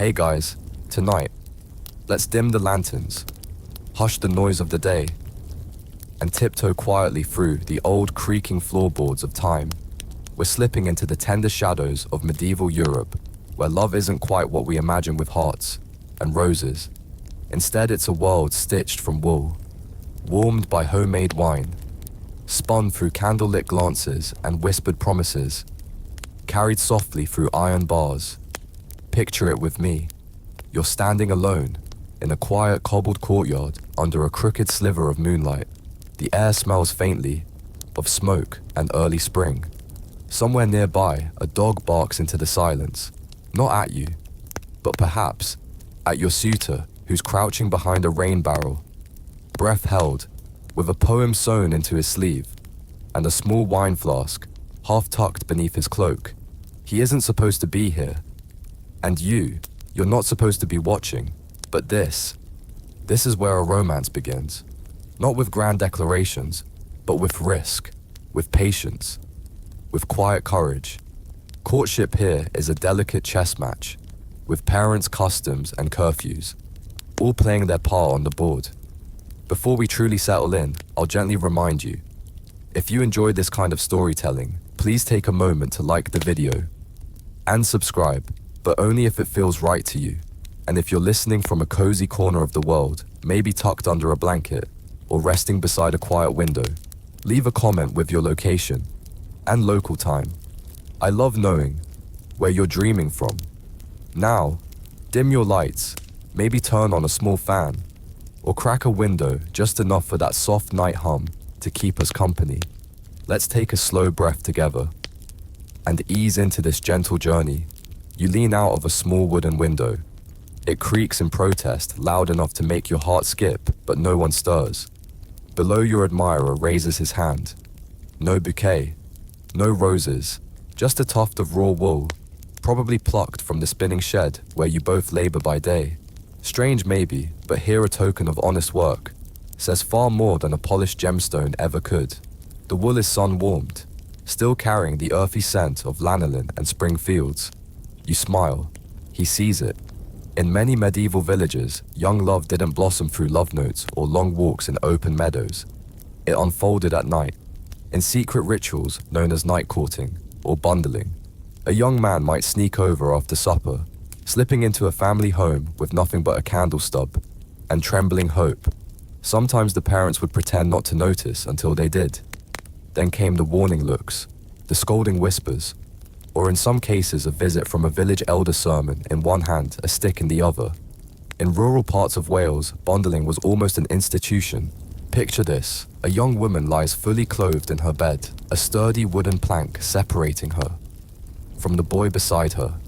Hey guys, tonight, let's dim the lanterns, hush the noise of the day, and tiptoe quietly through the old creaking floorboards of time. We're slipping into the tender shadows of medieval Europe, where love isn't quite what we imagine with hearts and roses. Instead, it's a world stitched from wool, warmed by homemade wine, spun through candlelit glances and whispered promises, carried softly through iron bars. Picture it with me. You're standing alone in a quiet cobbled courtyard under a crooked sliver of moonlight. The air smells faintly of smoke and early spring. Somewhere nearby, a dog barks into the silence, not at you, but perhaps at your suitor who's crouching behind a rain barrel, breath held, with a poem sewn into his sleeve, and a small wine flask half tucked beneath his cloak. He isn't supposed to be here, and you're not supposed to be watching, but this is where a romance begins. Not with grand declarations, but with risk, with patience, with quiet courage. Courtship here is a delicate chess match, with parents' customs and curfews, all playing their part on the board. Before we truly settle in, I'll gently remind you, if you enjoy this kind of storytelling, please take a moment to like the video and subscribe, but only if it feels right to you. And if you're listening from a cozy corner of the world, maybe tucked under a blanket or resting beside a quiet window, leave a comment with your location and local time. I love knowing where you're dreaming from. Now, dim your lights, maybe turn on a small fan, or crack a window just enough for that soft night hum to keep us company. Let's take a slow breath together and ease into this gentle journey. You lean out of a small wooden window. It creaks in protest, loud enough to make your heart skip, but no one stirs. Below, your admirer raises his hand. No bouquet, no roses, just a tuft of raw wool, probably plucked from the spinning shed where you both labor by day. Strange maybe, but here a token of honest work says far more than a polished gemstone ever could. The wool is sun-warmed, still carrying the earthy scent of lanolin and spring fields. You smile. He sees it. In many medieval villages, young love didn't blossom through love notes or long walks in open meadows. It unfolded at night, in secret rituals known as night courting or bundling. A young man might sneak over after supper, slipping into a family home with nothing but a candle stub and trembling hope. Sometimes the parents would pretend not to notice until they did. Then came the warning looks, the scolding whispers, or in some cases a visit from a village elder sermon in one hand, a stick in the other. In rural parts of Wales, bundling was almost an institution. Picture this: a young woman lies fully clothed in her bed, a sturdy wooden plank separating her from the boy beside her.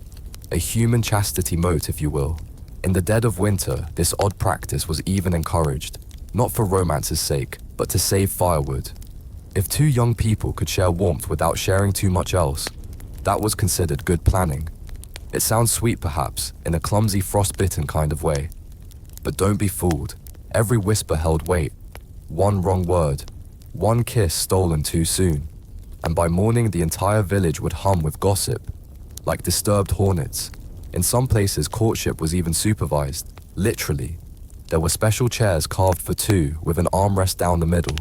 A human chastity mote, if you will. In the dead of winter, this odd practice was even encouraged, not for romance's sake, but to save firewood. If two young people could share warmth without sharing too much else, that was considered good planning. It sounds sweet perhaps, in a clumsy frostbitten kind of way. But don't be fooled. Every whisper held weight. One wrong word, one kiss stolen too soon, and by morning the entire village would hum with gossip, like disturbed hornets. In some places, courtship was even supervised, literally. There were special chairs carved for two with an armrest down the middle.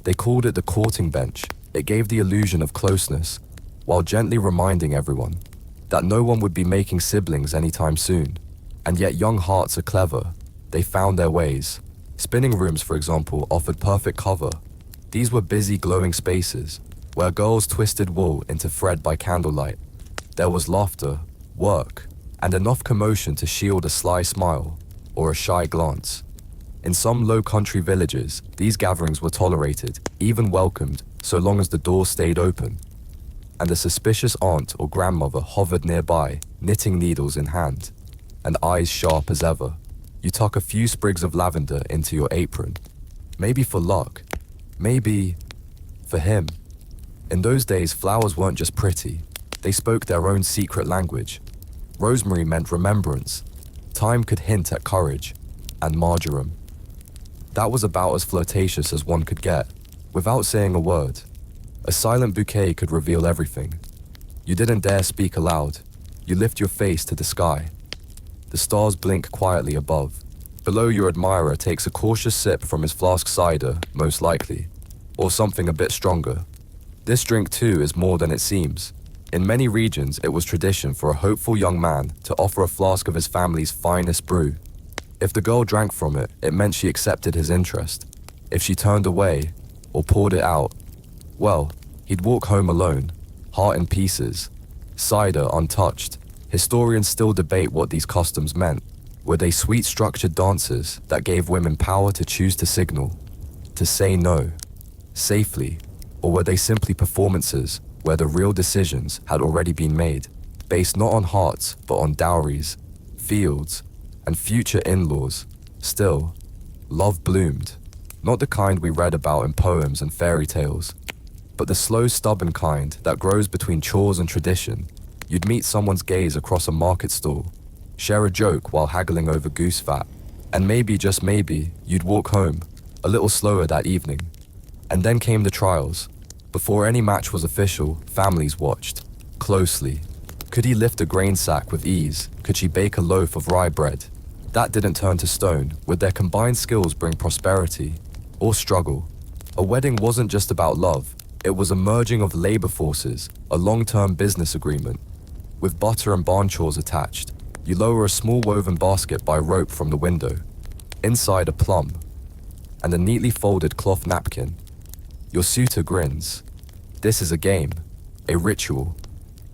They called it the courting bench. It gave the illusion of closeness, while gently reminding everyone that no one would be making siblings anytime soon. And yet young hearts are clever. They found their ways. Spinning rooms, for example, offered perfect cover. These were busy, glowing spaces where girls twisted wool into thread by candlelight. There was laughter, work, and enough commotion to shield a sly smile or a shy glance. In some low-country villages, these gatherings were tolerated, even welcomed, so long as the door stayed open. And a suspicious aunt or grandmother hovered nearby, knitting needles in hand, and eyes sharp as ever. You tuck a few sprigs of lavender into your apron. Maybe for luck. Maybe for him. In those days, flowers weren't just pretty. They spoke their own secret language. Rosemary meant remembrance. Thyme could hint at courage. And marjoram. That was about as flirtatious as one could get, without saying a word. A silent bouquet could reveal everything. You didn't dare speak aloud. You lift your face to the sky. The stars blink quietly above. Below, your admirer takes a cautious sip from his flask cider, most likely, or something a bit stronger. This drink too is more than it seems. In many regions, it was tradition for a hopeful young man to offer a flask of his family's finest brew. If the girl drank from it, it meant she accepted his interest. If she turned away, or poured it out, well, he'd walk home alone, heart in pieces, cider untouched. Historians still debate what these customs meant. Were they sweet structured dances that gave women power to choose to signal, to say no, safely, or were they simply performances where the real decisions had already been made, based not on hearts but on dowries, fields, and future in-laws? Still, love bloomed, not the kind we read about in poems and fairy tales, but the slow, stubborn kind that grows between chores and tradition. You'd meet someone's gaze across a market stall, share a joke while haggling over goose fat, and maybe, just maybe, you'd walk home, a little slower that evening. And then came the trials. Before any match was official, families watched, closely. Could he lift a grain sack with ease? Could she bake a loaf of rye bread? That didn't turn to stone. Would their combined skills bring prosperity or struggle? A wedding wasn't just about love. It was a merging of labor forces, a long-term business agreement. With butter and barn chores attached, you lower a small woven basket by rope from the window. Inside, a plum and a neatly folded cloth napkin. Your suitor grins. This is a game, a ritual.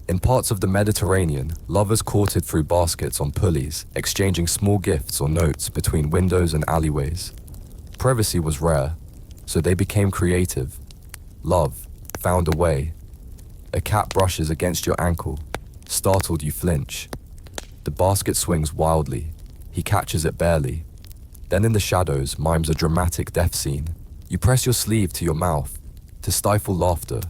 In parts of the Mediterranean, lovers courted through baskets on pulleys, exchanging small gifts or notes between windows and alleyways. Privacy was rare, so they became creative. Love found a way. A cat brushes against your ankle. Startled, you flinch. The basket swings wildly. He catches it barely. Then in the shadows mimes a dramatic death scene. You press your sleeve to your mouth to stifle laughter.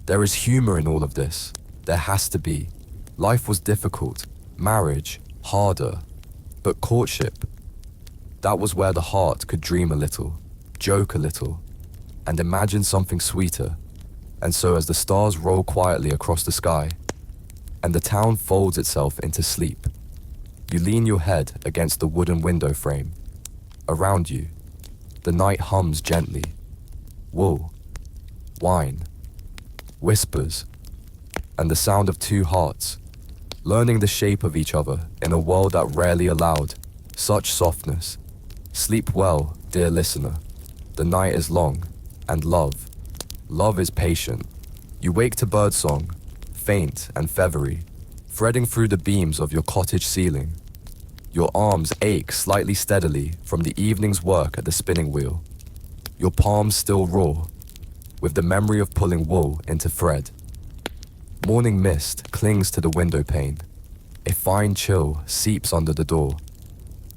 There is humor in all of this. There has to be. Life was difficult. Marriage, harder. But courtship, that was where the heart could dream a little, joke a little, and imagine something sweeter. And so as the stars roll quietly across the sky, and the town folds itself into sleep, you lean your head against the wooden window frame. Around you, the night hums gently. Wool, wine, whispers, and the sound of two hearts, learning the shape of each other in a world that rarely allowed such softness. Sleep well, dear listener. The night is long, and love is patient. You wake to birdsong, faint and feathery, threading through the beams of your cottage ceiling. Your arms ache slightly steadily from the evening's work at the spinning wheel. Your palms still raw, with the memory of pulling wool into thread. Morning mist clings to the window pane. A fine chill seeps under the door.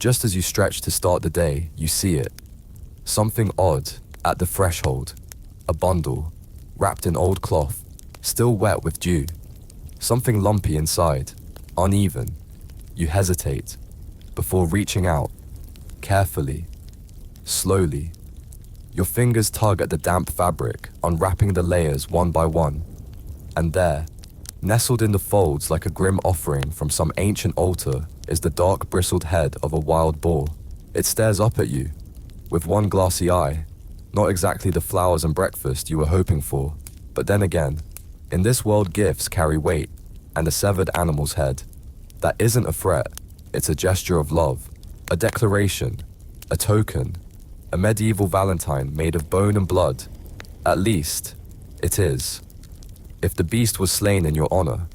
Just as you stretch to start the day, you see it. Something odd at the threshold. A bundle, wrapped in old cloth, still wet with dew. Something lumpy inside, uneven. You hesitate, before reaching out, carefully, slowly. Your fingers tug at the damp fabric, unwrapping the layers one by one. And there, nestled in the folds like a grim offering from some ancient altar, is the dark bristled head of a wild boar. It stares up at you, with one glassy eye, not exactly the flowers and breakfast you were hoping for. But then again, in this world gifts carry weight, and a severed animal's head. That isn't a threat, it's a gesture of love, a declaration, a token, a medieval valentine made of bone and blood. At least, it is. If the beast was slain in your honor.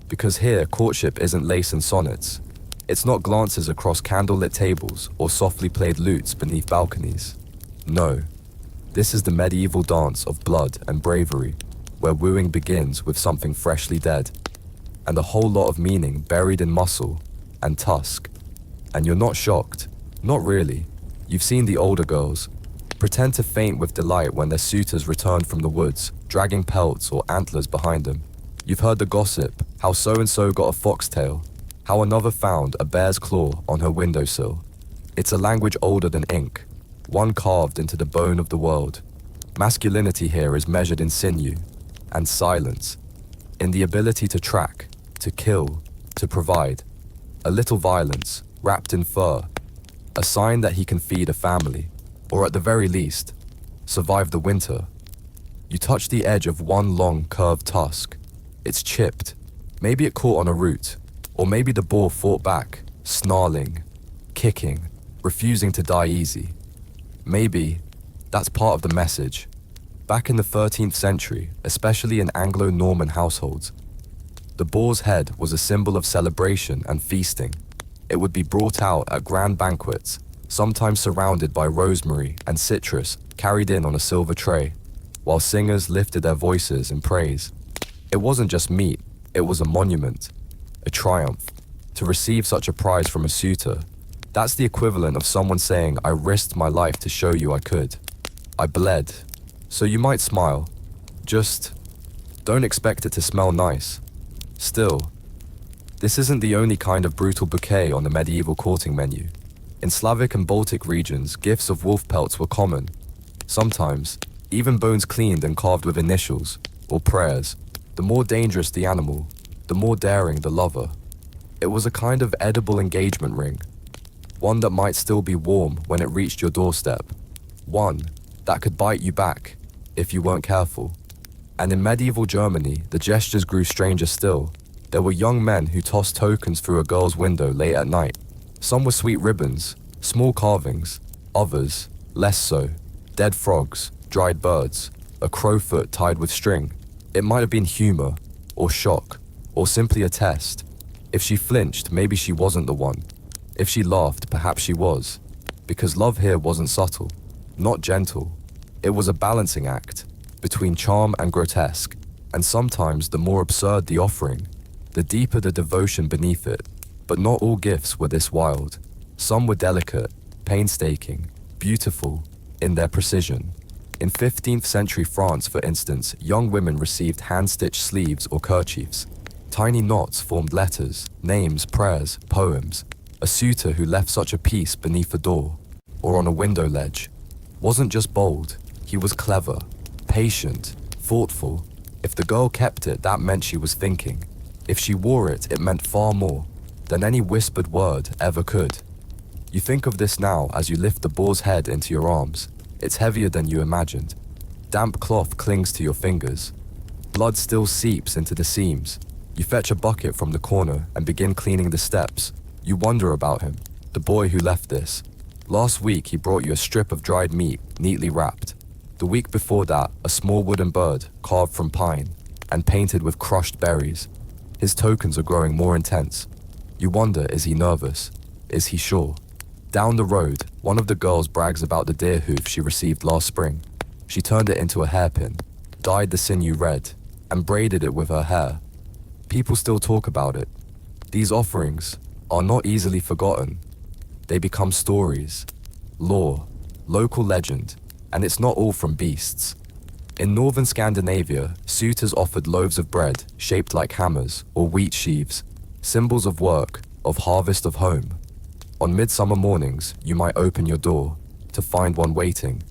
Because here, courtship isn't lace and sonnets. It's not glances across candlelit tables or softly played lutes beneath balconies. No, this is the medieval dance of blood and bravery, where wooing begins with something freshly dead, and a whole lot of meaning buried in muscle and tusk. And you're not shocked, not really. You've seen the older girls pretend to faint with delight when their suitors return from the woods, dragging pelts or antlers behind them. You've heard the gossip, how so-and-so got a foxtail, how another found a bear's claw on her windowsill. It's a language older than ink, one carved into the bone of the world. Masculinity here is measured in sinew and silence, in the ability to track, to kill, to provide. A little violence, wrapped in fur, a sign that he can feed a family, or at the very least, survive the winter. You touch the edge of one long, curved tusk. It's chipped. Maybe it caught on a root, or maybe the boar fought back, snarling, kicking, refusing to die easy. Maybe that's part of the message. Back in the 13th century, especially in Anglo-Norman households, the boar's head was a symbol of celebration and feasting. It would be brought out at grand banquets, sometimes surrounded by rosemary and citrus carried in on a silver tray, while singers lifted their voices in praise. It wasn't just meat, it was a monument, a triumph. To receive such a prize from a suitor, that's the equivalent of someone saying, "I risked my life to show you I could. I bled." So you might smile. Just don't expect it to smell nice. Still, this isn't the only kind of brutal bouquet on the medieval courting menu. In Slavic and Baltic regions, gifts of wolf pelts were common. Sometimes, even bones cleaned and carved with initials, or prayers. The more dangerous the animal, the more daring the lover. It was a kind of edible engagement ring, one that might still be warm when it reached your doorstep, one that could bite you back if you weren't careful. And in medieval Germany, the gestures grew stranger still. There were young men who tossed tokens through a girl's window late at night. Some were sweet ribbons, small carvings, others, less so, dead frogs, dried birds, a crowfoot tied with string. It might have been humor, or shock, or simply a test. If she flinched, maybe she wasn't the one. If she laughed, perhaps she was. Because love here wasn't subtle, not gentle. It was a balancing act between charm and grotesque, and sometimes the more absurd the offering, the deeper the devotion beneath it. But not all gifts were this wild. Some were delicate, painstaking, beautiful in their precision. In 15th century France, for instance, young women received hand-stitched sleeves or kerchiefs. Tiny knots formed letters, names, prayers, poems. A suitor who left such a piece beneath a door or on a window ledge wasn't just bold, he was clever, patient, thoughtful. If the girl kept it, that meant she was thinking. If she wore it, it meant far more than any whispered word ever could. You think of this now as you lift the boar's head into your arms. It's heavier than you imagined. Damp cloth clings to your fingers. Blood still seeps into the seams. You fetch a bucket from the corner and begin cleaning the steps. You wonder about him, the boy who left this. Last week he brought you a strip of dried meat, neatly wrapped. The week before that, a small wooden bird, carved from pine, and painted with crushed berries. His tokens are growing more intense. You wonder, is he nervous? Is he sure? Down the road, one of the girls brags about the deer hoof she received last spring. She turned it into a hairpin, dyed the sinew red, and braided it with her hair. People still talk about it. These offerings are not easily forgotten. They become stories, lore, local legend, and it's not all from beasts. In northern Scandinavia, suitors offered loaves of bread shaped like hammers or wheat sheaves, symbols of work, of harvest, of home. On midsummer mornings, you might open your door to find one waiting,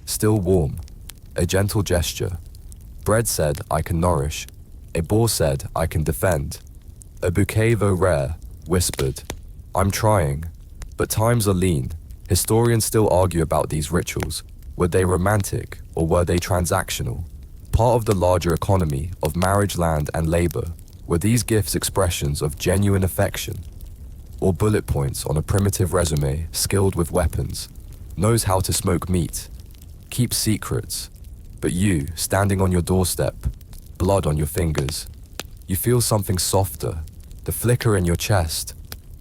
still warm, a gentle gesture. Bread said, "I can nourish." A boar said, "I can defend." A bouquet, though rare, whispered, "I'm trying." But times are lean. Historians still argue about these rituals. Were they romantic or were they transactional? Part of the larger economy of marriage, land, and labor. Were these gifts expressions of genuine affection? Or bullet points on a primitive resume, skilled with weapons, knows how to smoke meat, keep secrets, but you, standing on your doorstep, blood on your fingers, you feel something softer, the flicker in your chest,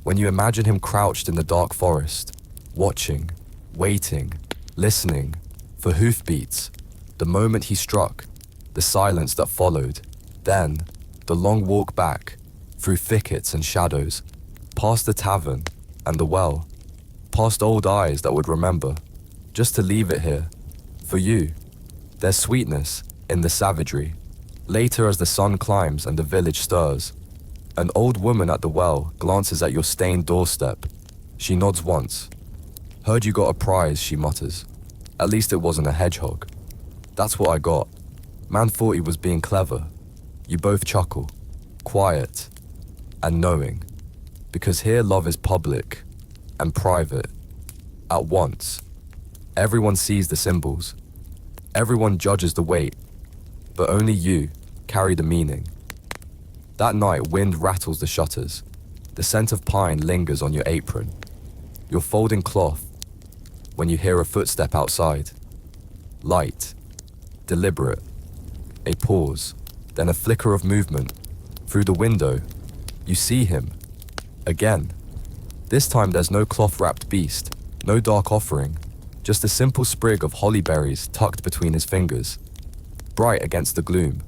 when you imagine him crouched in the dark forest, watching, waiting, listening, for hoofbeats, the moment he struck, the silence that followed, then, the long walk back, through thickets and shadows, past the tavern and the well, past old eyes that would remember, just to leave it here, for you. There's sweetness in the savagery. Later, as the sun climbs and the village stirs, an old woman at the well glances at your stained doorstep. She nods once. "Heard you got a prize," she mutters. "At least it wasn't a hedgehog." "That's what I got." Man thought he was being clever. You both chuckle, quiet and knowing. Because here love is public, and private at once. Everyone sees the symbols. Everyone judges the weight, but only you carry the meaning. That night, wind rattles the shutters. The scent of pine lingers on your apron. You're folding cloth when you hear a footstep outside. Light, deliberate, a pause, then a flicker of movement. Through the window, you see him. Again. This time there's no cloth-wrapped beast, no dark offering, just a simple sprig of holly berries tucked between his fingers. Bright against the gloom,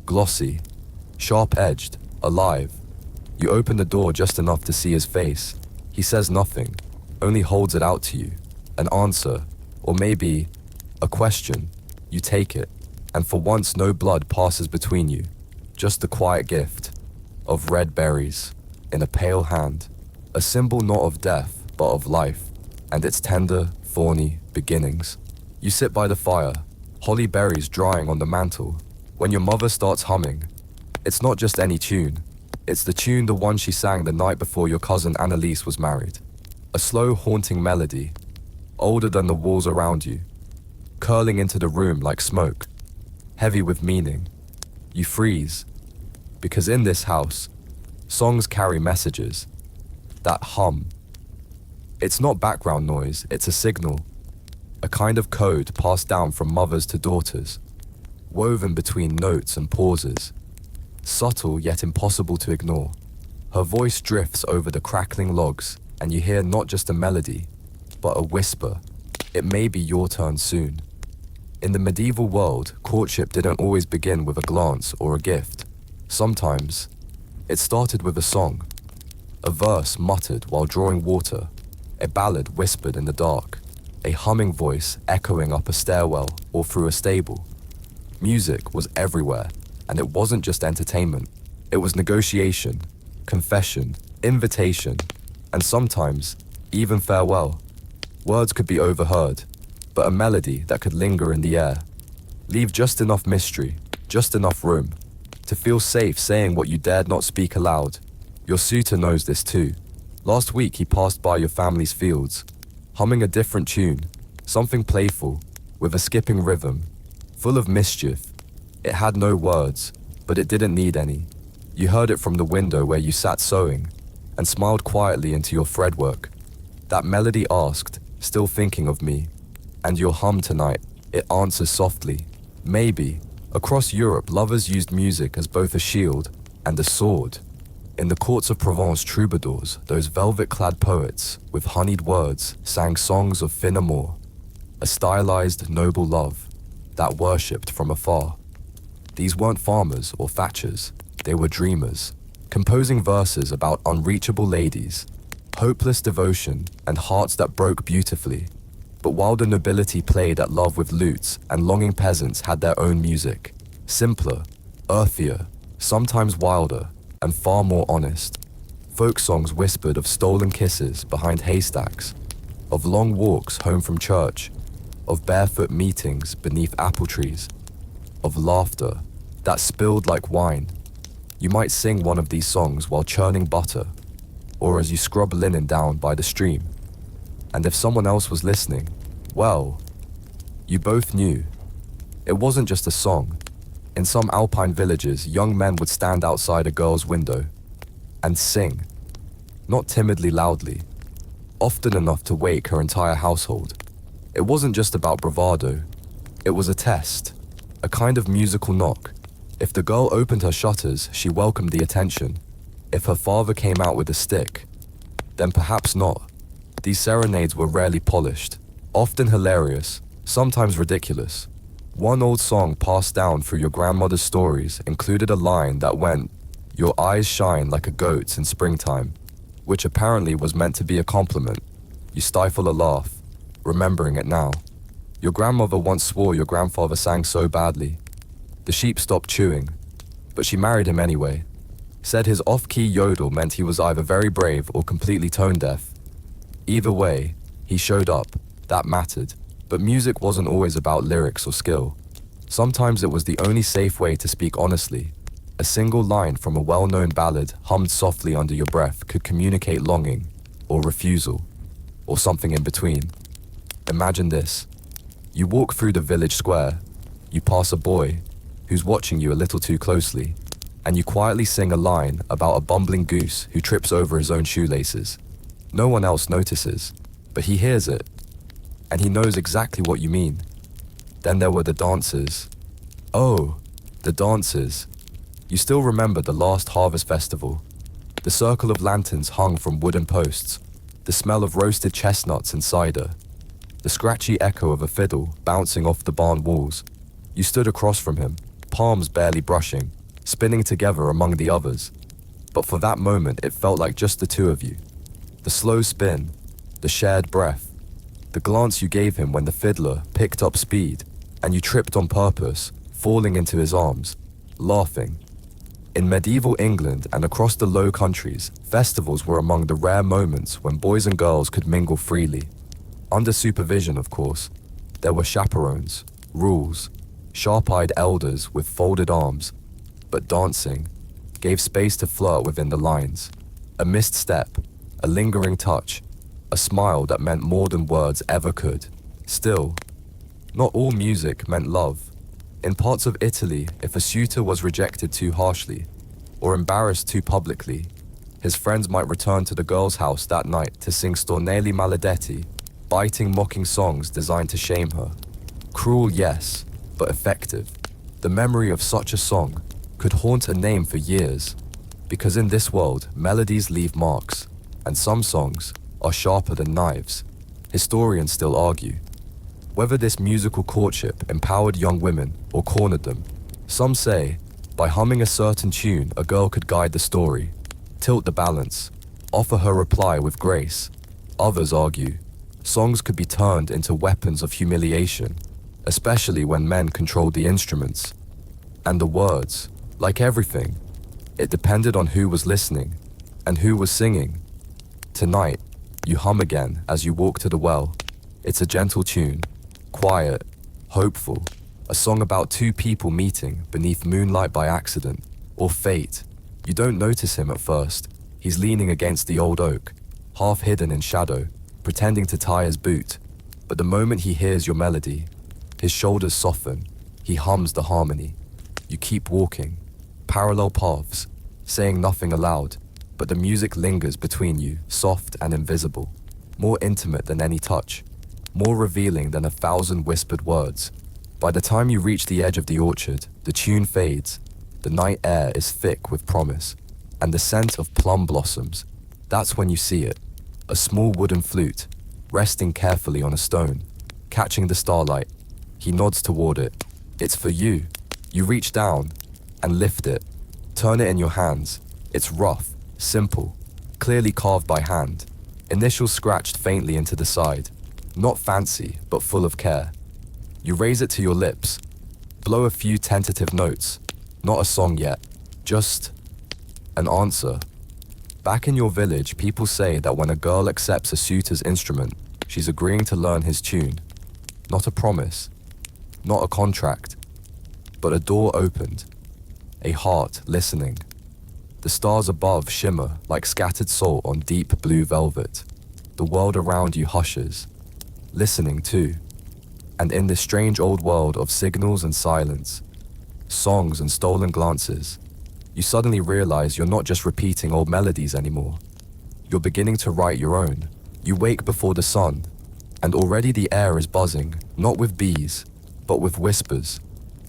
glossy, sharp-edged, alive. You open the door just enough to see his face. He says nothing, only holds it out to you. An answer, or maybe a question. You take it, and for once no blood passes between you. Just the quiet gift of red berries in a pale hand. A symbol not of death, but of life, and its tender, thorny beginnings. You sit by the fire, holly berries drying on the mantle. When your mother starts humming, it's not just any tune. It's the one she sang the night before your cousin Annalise was married. A slow, haunting melody, older than the walls around you, curling into the room like smoke, heavy with meaning. You freeze, because in this house, songs carry messages. That hum. It's not background noise, it's a signal. A kind of code passed down from mothers to daughters, woven between notes and pauses. Subtle yet impossible to ignore. Her voice drifts over the crackling logs, and you hear not just a melody, but a whisper. It may be your turn soon. In the medieval world, courtship didn't always begin with a glance or a gift. Sometimes, it started with a song. A verse muttered while drawing water, a ballad whispered in the dark, a humming voice echoing up a stairwell or through a stable. Music was everywhere, and it wasn't just entertainment. It was negotiation, confession, invitation, and sometimes even farewell. Words could be overheard, but a melody that could linger in the air, leave just enough mystery, just enough room, to feel safe saying what you dared not speak aloud. Your suitor knows this too. Last week he passed by your family's fields, humming a different tune, something playful, with a skipping rhythm, full of mischief. It had no words, but it didn't need any. You heard it from the window where you sat sewing, and smiled quietly into your threadwork. That melody asked, still thinking of me, and your hum tonight, it answers softly. Maybe, across Europe lovers used music as both a shield and a sword. In the courts of Provence troubadours, those velvet-clad poets, with honeyed words, sang songs of fin amour, a stylized, noble love that worshipped from afar. These weren't farmers or thatchers, they were dreamers, composing verses about unreachable ladies, hopeless devotion, and hearts that broke beautifully. But while the nobility played at love with lutes and longing peasants had their own music, simpler, earthier, sometimes wilder, and far more honest. Folk songs whispered of stolen kisses behind haystacks, of long walks home from church, of barefoot meetings beneath apple trees, of laughter that spilled like wine. You might sing one of these songs while churning butter, or as you scrub linen down by the stream. And if someone else was listening, well, you both knew. It wasn't just a song. In some alpine villages, young men would stand outside a girl's window and sing, not timidly loudly, often enough to wake her entire household. It wasn't just about bravado. It was a test, a kind of musical knock. If the girl opened her shutters, she welcomed the attention. If her father came out with a stick, then perhaps not. These serenades were rarely polished, often hilarious, sometimes ridiculous. One old song passed down through your grandmother's stories included a line that went, "Your eyes shine like a goat's in springtime," which apparently was meant to be a compliment. You stifle a laugh, remembering it now. Your grandmother once swore your grandfather sang so badly. The sheep stopped chewing, but she married him anyway. Said his off-key yodel meant he was either very brave or completely tone-deaf. Either way, he showed up. That mattered. But music wasn't always about lyrics or skill. Sometimes it was the only safe way to speak honestly. A single line from a well-known ballad hummed softly under your breath could communicate longing or refusal. or something in between. Imagine this. You walk through the village square, you pass a boy who's watching you a little too closely, and you quietly sing a line about a bumbling goose who trips over his own shoelaces. No one else notices, but he hears it, and he knows exactly what you mean. Then there were the dancers. Oh, the dancers. You still remember the last harvest festival. The circle of lanterns hung from wooden posts, the smell of roasted chestnuts and cider, the scratchy echo of a fiddle bouncing off the barn walls. You stood across from him, palms barely brushing, spinning together among the others. But for that moment it felt like just the two of you. The slow spin, the shared breath, the glance you gave him when the fiddler picked up speed, and you tripped on purpose, falling into his arms, laughing. In medieval England and across the Low Countries, festivals were among the rare moments when boys and girls could mingle freely. Under supervision, of course. There were chaperones, rules, sharp-eyed elders with folded arms, but dancing gave space to flirt within the lines. A missed step, a lingering touch, a smile that meant more than words ever could. Still, not all music meant love. In parts of Italy, if a suitor was rejected too harshly, or embarrassed too publicly, his friends might return to the girl's house that night to sing stornelli maledetti, biting, mocking songs designed to shame her. Cruel, yes, but effective. The memory of such a song could haunt a name for years, because in this world, melodies leave marks, and some songs are sharper than knives. Historians still argue whether this musical courtship empowered young women or cornered them. Some say, by humming a certain tune, a girl could guide the story, tilt the balance, offer her reply with grace. Others argue, songs could be turned into weapons of humiliation, especially when men controlled the instruments. And the words, like everything, it depended on who was listening and who was singing. Tonight, you hum again as you walk to the well. It's a gentle tune, quiet, hopeful, a song about two people meeting beneath moonlight by accident, or fate. You don't notice him at first. He's leaning against the old oak, half hidden in shadow, pretending to tie his boot. But the moment he hears your melody, his shoulders soften, he hums the harmony. You keep walking, parallel paths, saying nothing aloud, but the music lingers between you, soft and invisible, more intimate than any touch, more revealing than 1,000 whispered words. By the time you reach the edge of the orchard, the tune fades, the night air is thick with promise, and the scent of plum blossoms. That's when you see it, a small wooden flute, resting carefully on a stone, catching the starlight. He nods toward it. It's for you. You reach down and lift it, turn it in your hands. It's rough, simple, clearly carved by hand, initials scratched faintly into the side. Not fancy, but full of care. You raise it to your lips, blow a few tentative notes. Not a song yet, just an answer. Back in your village, people say that when a girl accepts a suitor's instrument, she's agreeing to learn his tune. Not a promise, not a contract, but a door opened, a heart listening. The stars above shimmer like scattered salt on deep blue velvet. The world around you hushes, listening too. And in this strange old world of signals and silence, songs and stolen glances, you suddenly realize you're not just repeating old melodies anymore. You're beginning to write your own. You wake before the sun, and already the air is buzzing, not with bees, but with whispers.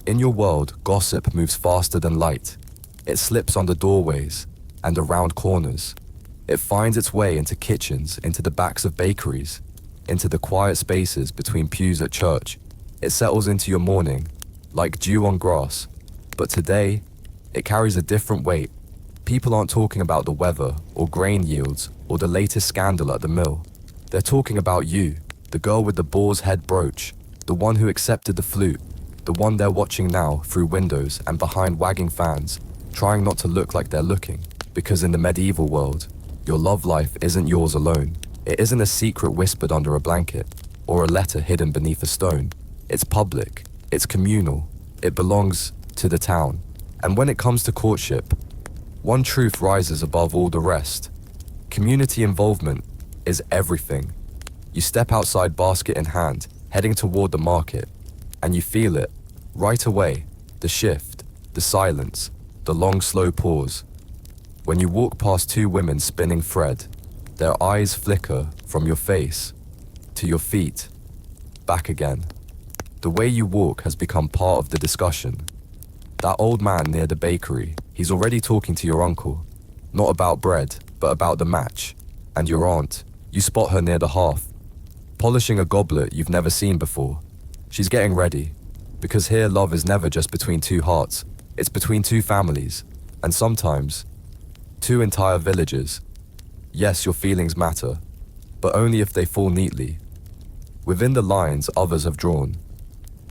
In your world, gossip moves faster than light. It slips under doorways and around corners. It finds its way into kitchens, into the backs of bakeries, into the quiet spaces between pews at church. It settles into your morning, like dew on grass. But today, it carries a different weight. People aren't talking about the weather, or grain yields, or the latest scandal at the mill. They're talking about you, the girl with the boar's head brooch, the one who accepted the flute, the one they're watching now through windows and behind wagging fans, trying not to look like they're looking. Because in the medieval world, your love life isn't yours alone. It isn't a secret whispered under a blanket, or a letter hidden beneath a stone. It's public, it's communal, it belongs to the town. And when it comes to courtship, one truth rises above all the rest. Community involvement is everything. You step outside basket in hand, heading toward the market, and you feel it, right away, the shift, the silence, the long slow pause. When you walk past two women spinning thread, their eyes flicker from your face, to your feet, back again. The way you walk has become part of the discussion. That old man near the bakery, he's already talking to your uncle, not about bread, but about the match. And your aunt, you spot her near the hearth, polishing a goblet you've never seen before. She's getting ready, because here love is never just between two hearts, it's between two families, and sometimes, two entire villages. Yes, your feelings matter, but only if they fall neatly. Within the lines others have drawn.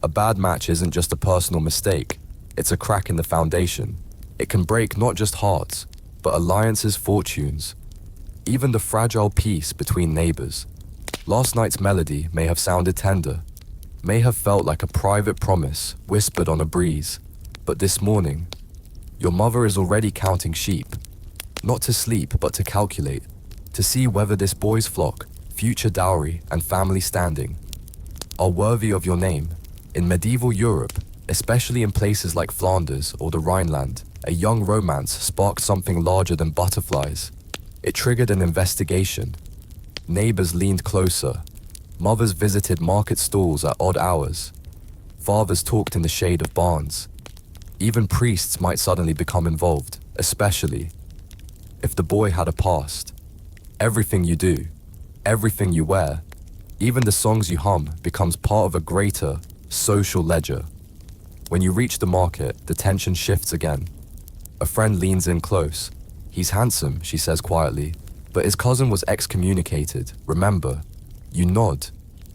A bad match isn't just a personal mistake, it's a crack in the foundation. It can break not just hearts, but alliances, fortunes, even the fragile peace between neighbors. Last night's melody may have sounded tender, may have felt like a private promise whispered on a breeze, but this morning, your mother is already counting sheep, not to sleep but to calculate, to see whether this boy's flock, future dowry and family standing, are worthy of your name. In medieval Europe, especially in places like Flanders or the Rhineland, a young romance sparked something larger than butterflies. It triggered an investigation. Neighbors leaned closer. Mothers visited market stalls at odd hours. Fathers talked in the shade of barns. Even priests might suddenly become involved, especially if the boy had a past. Everything you do, everything you wear, even the songs you hum becomes part of a greater social ledger. When you reach the market, the tension shifts again. A friend leans in close. He's handsome, she says quietly, but his cousin was excommunicated, remember? You nod,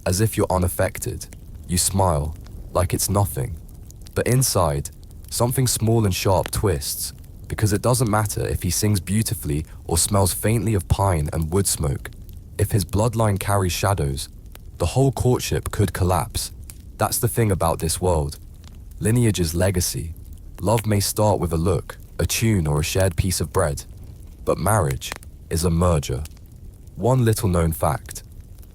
as if you're unaffected. You smile, like it's nothing. But inside, something small and sharp twists, because it doesn't matter if he sings beautifully or smells faintly of pine and wood smoke. If his bloodline carries shadows, the whole courtship could collapse. That's the thing about this world. Lineage is legacy. Love may start with a look, a tune or a shared piece of bread, but marriage is a merger. One little known fact.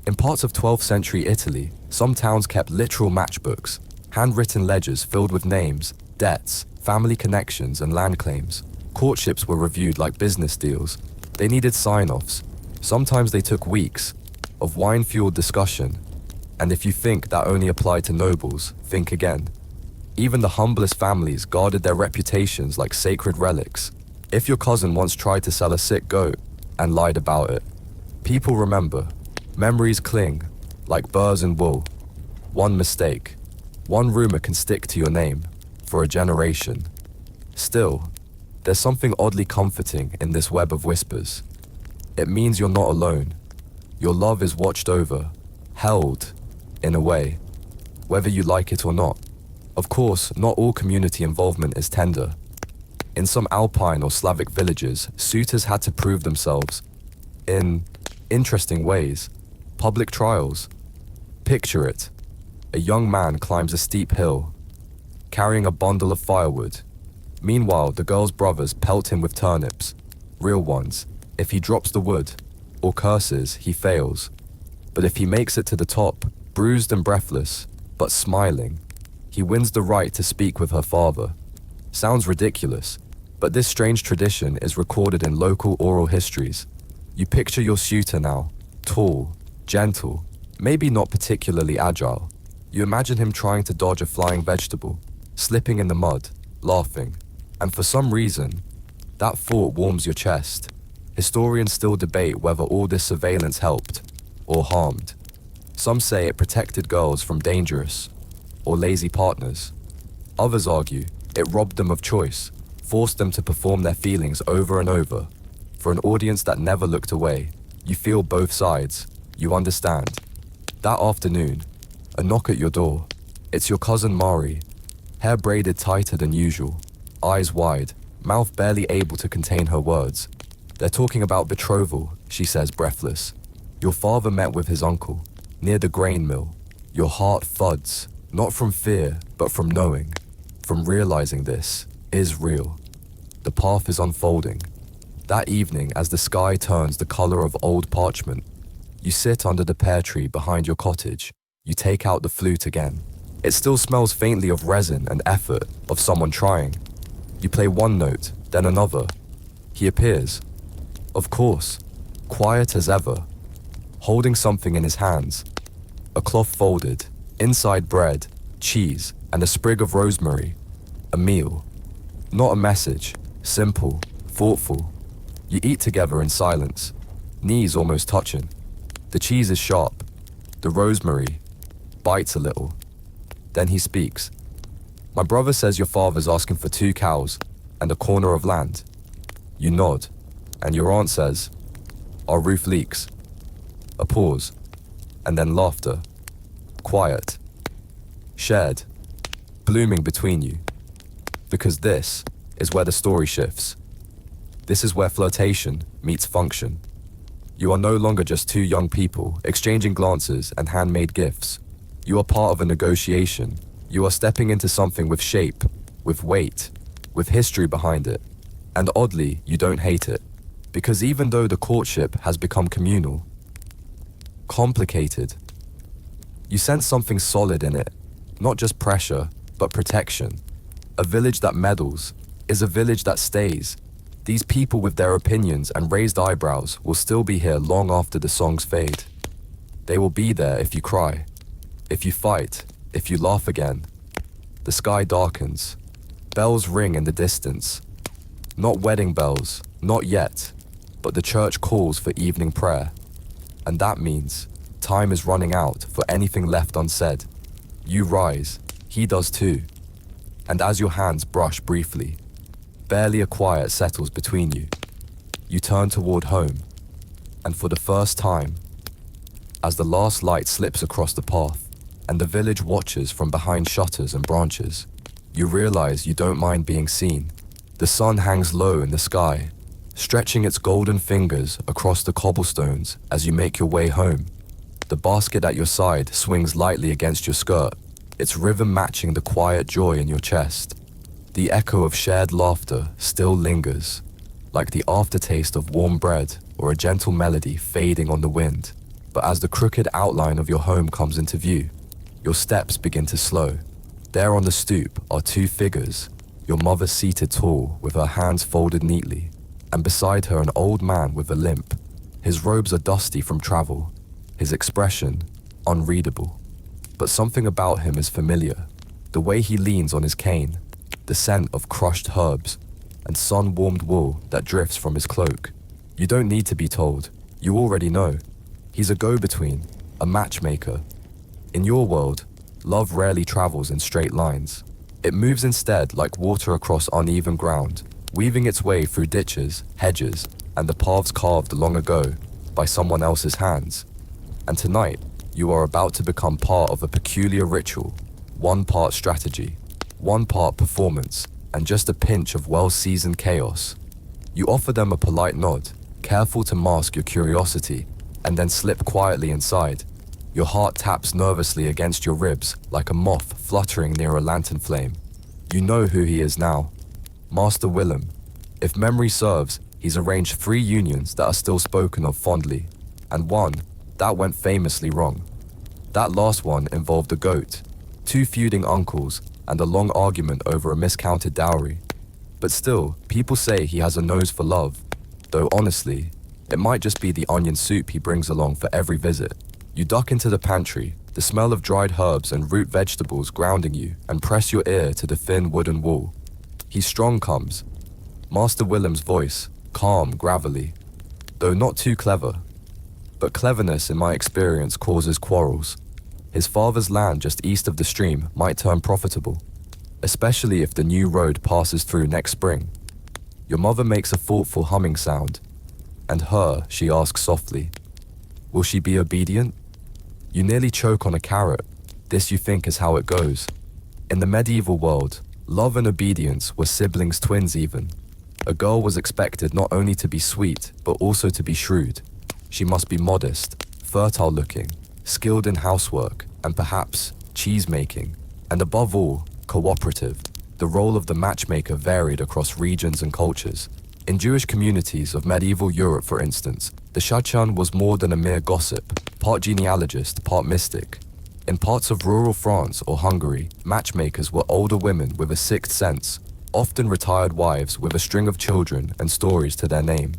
In parts of 12th century Italy, some towns kept literal matchbooks, handwritten ledgers filled with names, debts, family connections and land claims. Courtships were reviewed like business deals. They needed sign-offs. Sometimes they took weeks of wine-fueled discussion. And if you think that only applied to nobles, think again. Even the humblest families guarded their reputations like sacred relics. If your cousin once tried to sell a sick goat and lied about it, people remember. Memories cling, like burrs in wool. One mistake, one rumor can stick to your name for a generation. Still, there's something oddly comforting in this web of whispers. It means you're not alone. Your love is watched over, held, in a way, whether you like it or not. Of course, not all community involvement is tender. In some Alpine or Slavic villages, suitors had to prove themselves in interesting ways. Public trials. Picture it. A young man climbs a steep hill, carrying a bundle of firewood. Meanwhile, the girl's brothers pelt him with turnips, real ones. If he drops the wood, or curses, he fails. But if he makes it to the top, bruised and breathless, but smiling, he wins the right to speak with her father. Sounds ridiculous, but this strange tradition is recorded in local oral histories. You picture your suitor now, tall, gentle, maybe not particularly agile. You imagine him trying to dodge a flying vegetable, slipping in the mud, laughing. And for some reason, that thought warms your chest. Historians still debate whether all this surveillance helped or harmed. Some say it protected girls from dangerous or lazy partners. Others argue it robbed them of choice, forced them to perform their feelings over and over. For an audience that never looked away, you feel both sides. You understand. That afternoon, a knock at your door. It's your cousin Mari, hair braided tighter than usual, eyes wide, mouth barely able to contain her words. They're talking about betrothal, she says, breathless. Your father met with his uncle, near the grain mill. Your heart thuds, not from fear, but from knowing, from realizing this is real. The path is unfolding. That evening, as the sky turns the color of old parchment, You sit under the pear tree behind your cottage. You take out the flute again. It still smells faintly of resin and effort, of someone trying. You play one note, then another. He appears. Of course, quiet as ever, holding something in his hands. A cloth folded, inside bread, cheese, and a sprig of rosemary. A meal. Not a message. Simple, thoughtful. You eat together in silence, knees almost touching. The cheese is sharp. The rosemary bites a little. Then he speaks. My brother says your father's asking for 2 cows and a corner of land. You nod, and your aunt says, our roof leaks. A pause, and then laughter. Quiet. Shared. Blooming between you. Because this is where the story shifts. This is where flirtation meets function. You are no longer just 2 young people exchanging glances and handmade gifts. You are part of a negotiation. You are stepping into something with shape, with weight, with history behind it. And oddly, you don't hate it. Because even though the courtship has become communal, complicated, you sense something solid in it. Not just pressure, but protection. A village that meddles is a village that stays. These people with their opinions and raised eyebrows will still be here long after the songs fade. They will be there if you cry, if you fight, if you laugh again. The sky darkens. Bells ring in the distance. Not wedding bells, not yet, but the church calls for evening prayer. And that means time is running out for anything left unsaid. You rise, he does too. And as your hands brush briefly, barely a quiet settles between you. You turn toward home, and for the first time, as the last light slips across the path, and the village watches from behind shutters and branches, you realize you don't mind being seen. The sun hangs low in the sky, stretching its golden fingers across the cobblestones as you make your way home. The basket at your side swings lightly against your skirt, its rhythm matching the quiet joy in your chest. The echo of shared laughter still lingers, like the aftertaste of warm bread or a gentle melody fading on the wind. But as the crooked outline of your home comes into view, your steps begin to slow. There on the stoop are 2 figures, your mother seated tall with her hands folded neatly, and beside her an old man with a limp. His robes are dusty from travel, his expression unreadable. But something about him is familiar. The way he leans on his cane, the scent of crushed herbs, and sun-warmed wool that drifts from his cloak. You don't need to be told. You already know. He's a go-between, a matchmaker. In your world, love rarely travels in straight lines. It moves instead like water across uneven ground, weaving its way through ditches, hedges, and the paths carved long ago by someone else's hands. And tonight, you are about to become part of a peculiar ritual, 1 part strategy, 1 part performance, and just a pinch of well-seasoned chaos. You offer them a polite nod, careful to mask your curiosity, and then slip quietly inside. Your heart taps nervously against your ribs like a moth fluttering near a lantern flame. You know who he is now. Master Willem. If memory serves, he's arranged 3 unions that are still spoken of fondly, and one that went famously wrong. That last one involved a goat, 2 feuding uncles, and a long argument over a miscounted dowry. But still, people say he has a nose for love, though honestly, it might just be the onion soup he brings along for every visit. You duck into the pantry, the smell of dried herbs and root vegetables grounding you, and press your ear to the thin wooden wall. He strong comes. Master Willem's voice, calm, gravelly, though not too clever. But cleverness, in my experience, causes quarrels. His father's land just east of the stream might turn profitable, especially if the new road passes through next spring. Your mother makes a thoughtful humming sound, and her, she asks softly, will she be obedient? You nearly choke on a carrot. This, you think, is how it goes. In the medieval world, love and obedience were siblings twins even. A girl was expected not only to be sweet, but also to be shrewd. She must be modest, fertile-looking, skilled in housework, and perhaps cheese-making, and above all, cooperative. The role of the matchmaker varied across regions and cultures. In Jewish communities of medieval Europe, for instance, the The Shachan was more than a mere gossip, part genealogist, part mystic. In parts of rural France or Hungary, matchmakers were older women with a sixth sense, often retired wives with a string of children and stories to their name.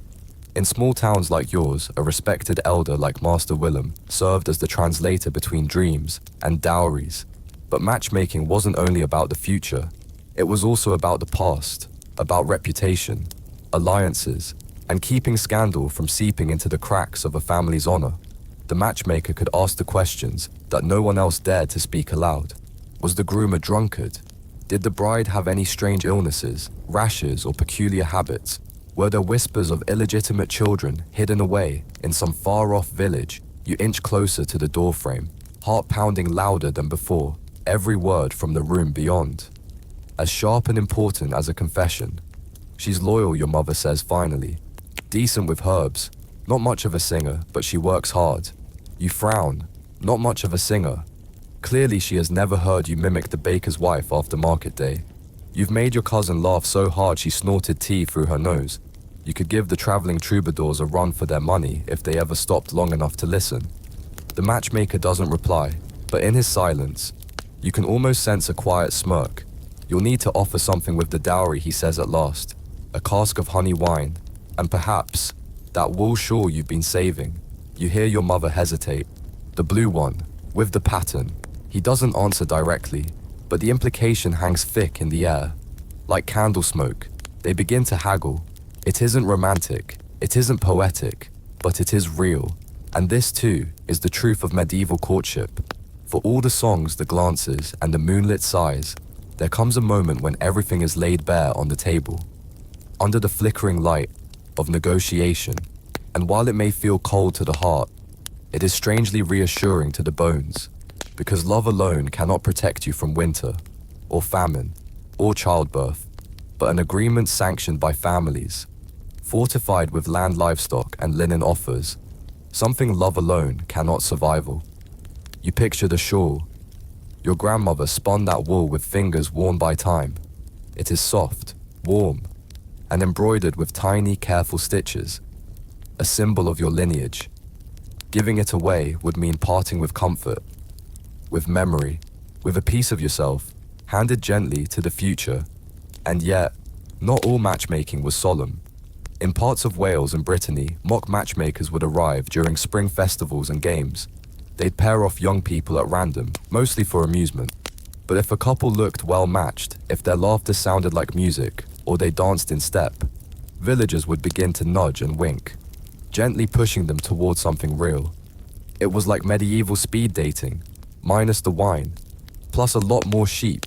In small towns like yours, a respected elder like Master Willem served as the translator between dreams and dowries. But matchmaking wasn't only about the future, it was also about the past, about reputation, alliances, and keeping scandal from seeping into the cracks of a family's honor. The matchmaker could ask the questions that no one else dared to speak aloud. Was the groom a drunkard? Did the bride have any strange illnesses, rashes, or peculiar habits? Were there whispers of illegitimate children hidden away in some far-off village? You inch closer to the doorframe, heart pounding louder than before, every word from the room beyond. As sharp and important as a confession. She's loyal, your mother says finally. Decent with herbs. Not much of a singer, but she works hard. You frown. Not much of a singer. Clearly she has never heard you mimic the baker's wife after market day. You've made your cousin laugh so hard she snorted tea through her nose. You could give the traveling troubadours a run for their money if they ever stopped long enough to listen. The matchmaker doesn't reply, but in his silence, you can almost sense a quiet smirk. You'll need to offer something with the dowry, he says at last. A cask of honey wine, and perhaps that wool shawl you've been saving. You hear your mother hesitate. The blue one, with the pattern. He doesn't answer directly, but the implication hangs thick in the air. Like candle smoke, they begin to haggle. It isn't romantic, it isn't poetic, but it is real. And this too is the truth of medieval courtship. For all the songs, the glances, and the moonlit sighs, there comes a moment when everything is laid bare on the table. Under the flickering light of negotiation, and while it may feel cold to the heart, it is strangely reassuring to the bones, because love alone cannot protect you from winter, or famine, or childbirth, but an agreement sanctioned by families, fortified with land, livestock, and linen offers, something love alone cannot survival. You picture the shawl. Your grandmother spun that wool with fingers worn by time. It is soft, warm, and embroidered with tiny, careful stitches, a symbol of your lineage. Giving it away would mean parting with comfort, with memory, with a piece of yourself, handed gently to the future. And yet, not all matchmaking was solemn. In parts of Wales and Brittany, mock matchmakers would arrive during spring festivals and games. They'd pair off young people at random, mostly for amusement. But if a couple looked well matched, if their laughter sounded like music, or they danced in step, villagers would begin to nudge and wink, gently pushing them towards something real. It was like medieval speed dating, minus the wine, plus a lot more sheep.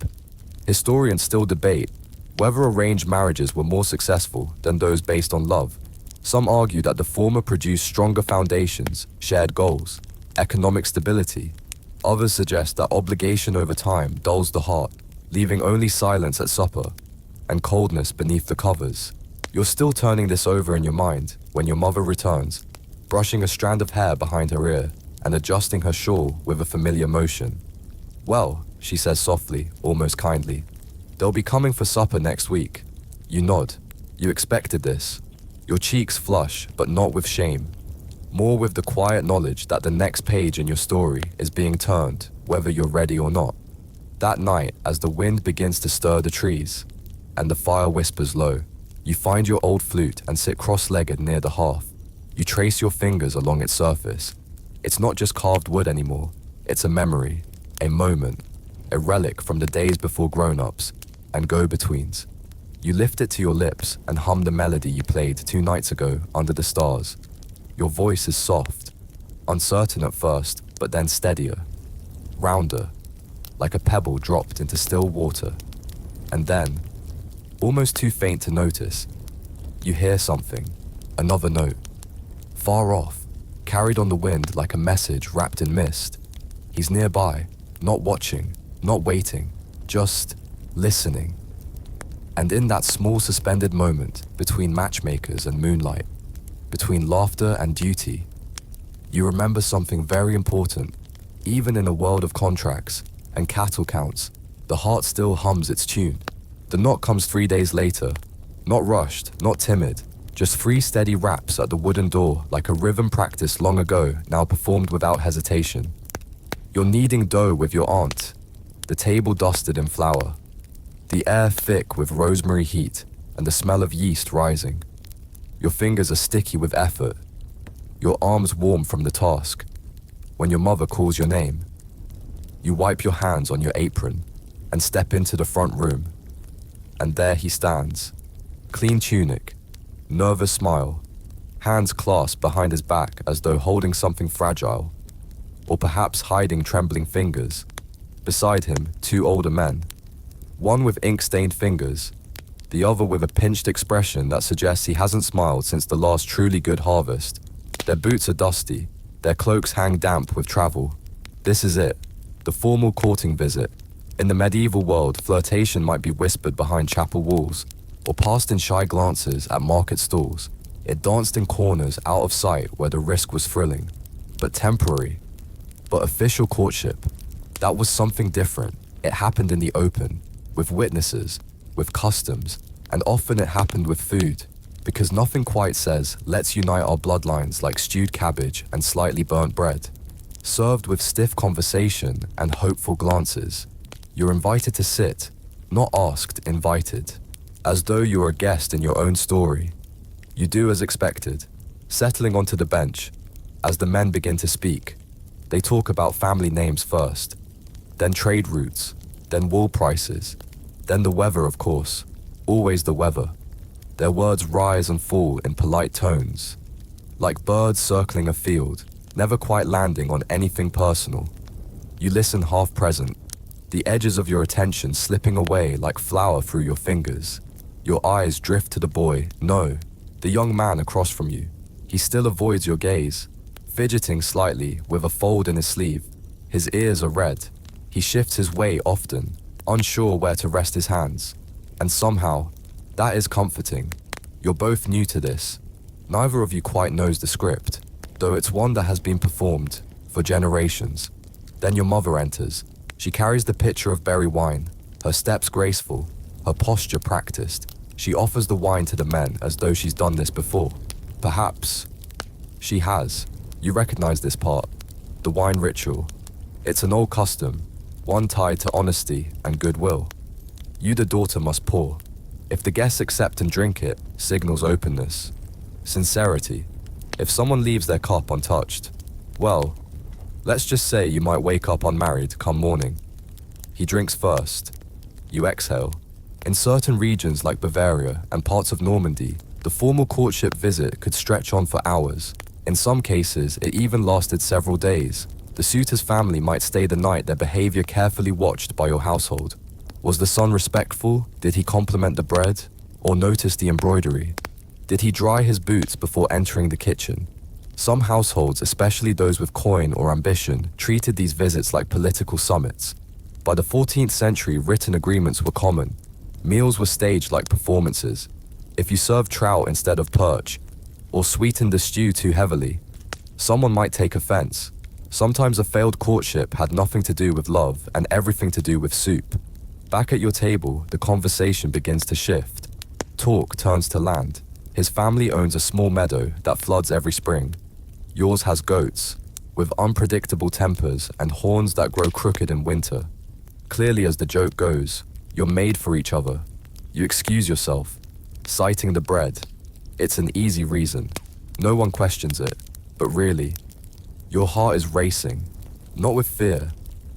Historians still debate whether arranged marriages were more successful than those based on love. Some argue that the former produced stronger foundations, shared goals, economic stability. Others suggest that obligation over time dulls the heart, leaving only silence at supper and coldness beneath the covers. You're still turning this over in your mind when your mother returns, brushing a strand of hair behind her ear and adjusting her shawl with a familiar motion. Well, she says softly, almost kindly, they'll be coming for supper next week. You nod. You expected this. Your cheeks flush, but not with shame. More with the quiet knowledge that the next page in your story is being turned, whether you're ready or not. That night, as the wind begins to stir the trees, and the fire whispers low, you find your old flute and sit cross-legged near the hearth. You trace your fingers along its surface. It's not just carved wood anymore. It's a memory, a moment, a relic from the days before grown-ups and go-betweens. You lift it to your lips and hum the melody you played 2 nights ago under the stars. Your voice is soft, uncertain at first, but then steadier, rounder, like a pebble dropped into still water. And then, almost too faint to notice, you hear something, another note, far off, carried on the wind like a message wrapped in mist. He's nearby, not watching, not waiting, just listening. And in that small suspended moment between matchmakers and moonlight, between laughter and duty, you remember something very important. Even in a world of contracts and cattle counts, the heart still hums its tune. The knock comes 3 days later, not rushed, not timid, Just 3 steady raps at the wooden door, like a rhythm practiced long ago, now performed without hesitation. You're kneading dough with your aunt, the table dusted in flour, the air thick with rosemary heat and the smell of yeast rising. Your fingers are sticky with effort, your arms warm from the task. When your mother calls your name, you wipe your hands on your apron and step into the front room. And there he stands, clean tunic, nervous smile, hands clasped behind his back as though holding something fragile, or perhaps hiding trembling fingers. Beside him, 2 older men, one with ink-stained fingers, the other with a pinched expression that suggests he hasn't smiled since the last truly good harvest. Their boots are dusty, their cloaks hang damp with travel. This is it, the formal courting visit. In the medieval world, flirtation might be whispered behind chapel walls, or passed in shy glances at market stalls. It danced in corners out of sight where the risk was thrilling, but temporary. But official courtship, that was something different. It happened in the open, with witnesses, with customs, and often it happened with food, because nothing quite says, let's unite our bloodlines like stewed cabbage and slightly burnt bread, served with stiff conversation and hopeful glances. You're invited to sit, not asked, invited, as though you're a guest in your own story. You do as expected, settling onto the bench. As the men begin to speak, they talk about family names first, then trade routes, then wool prices, then the weather, of course, always the weather. Their words rise and fall in polite tones, like birds circling a field, never quite landing on anything personal. You listen half present, the edges of your attention slipping away like flour through your fingers. Your eyes drift to the boy, no, the young man across from you. He still avoids your gaze, fidgeting slightly with a fold in his sleeve. His ears are red. He shifts his weight often, unsure where to rest his hands. And somehow, that is comforting. You're both new to this. Neither of you quite knows the script, though it's one that has been performed for generations. Then your mother enters. She carries the pitcher of berry wine, her steps graceful, her posture practiced. She offers the wine to the men as though she's done this before. Perhaps she has. You recognize this part, the wine ritual. It's an old custom, one tied to honesty and goodwill. You, the daughter, must pour. If the guests accept and drink it, signals openness, sincerity. If someone leaves their cup untouched, well, let's just say you might wake up unmarried come morning. He drinks first. You exhale. In certain regions like Bavaria and parts of Normandy, the formal courtship visit could stretch on for hours. In some cases, it even lasted several days. The suitor's family might stay the night, their behavior carefully watched by your household. Was the son respectful? Did he compliment the bread? Or notice the embroidery? Did he dry his boots before entering the kitchen? Some households, especially those with coin or ambition, treated these visits like political summits. By the 14th century, written agreements were common. Meals were staged like performances. If you served trout instead of perch, or sweetened the stew too heavily, someone might take offense. Sometimes a failed courtship had nothing to do with love and everything to do with soup. Back at your table, the conversation begins to shift. Talk turns to land. His family owns a small meadow that floods every spring. Yours has goats, with unpredictable tempers and horns that grow crooked in winter. Clearly, as the joke goes, you're made for each other. You excuse yourself, citing the bread. It's an easy reason. No one questions it. But really, your heart is racing, not with fear,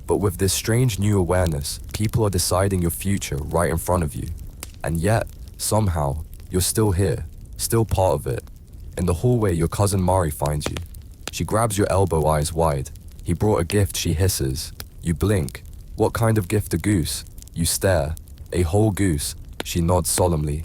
but with this strange new awareness. People are deciding your future right in front of you. And yet, somehow, you're still here, still part of it. In the hallway, your cousin Mari finds you. She grabs your elbow, eyes wide. He brought a gift, she hisses. You blink. What kind of gift? A goose? You stare. A whole goose. She nods solemnly.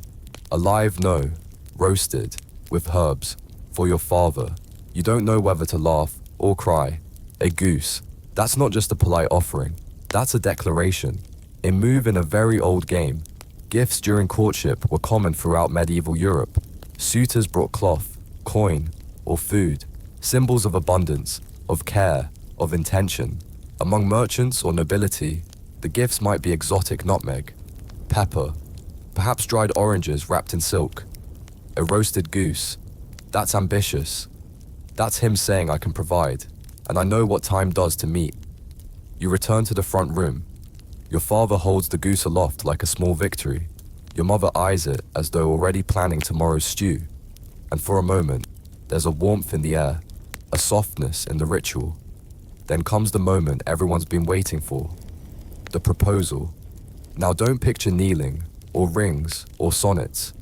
Alive? No. Roasted. With herbs. For your father. You don't know whether to laugh or cry. A goose. That's not just a polite offering. That's a declaration. A move in a very old game. Gifts during courtship were common throughout medieval Europe. Suitors brought cloth, coin, or food. Symbols of abundance, of care, of intention. Among merchants or nobility, the gifts might be exotic nutmeg, pepper, perhaps dried oranges wrapped in silk. A roasted goose. That's ambitious. That's him saying I can provide, and I know what time does to meet. You return to the front room. Your father holds the goose aloft like a small victory. Your mother eyes it as though already planning tomorrow's stew. And for a moment, there's a warmth in the air, a softness in the ritual. Then comes the moment everyone's been waiting for. The proposal. Now don't picture kneeling, or rings, or sonnets.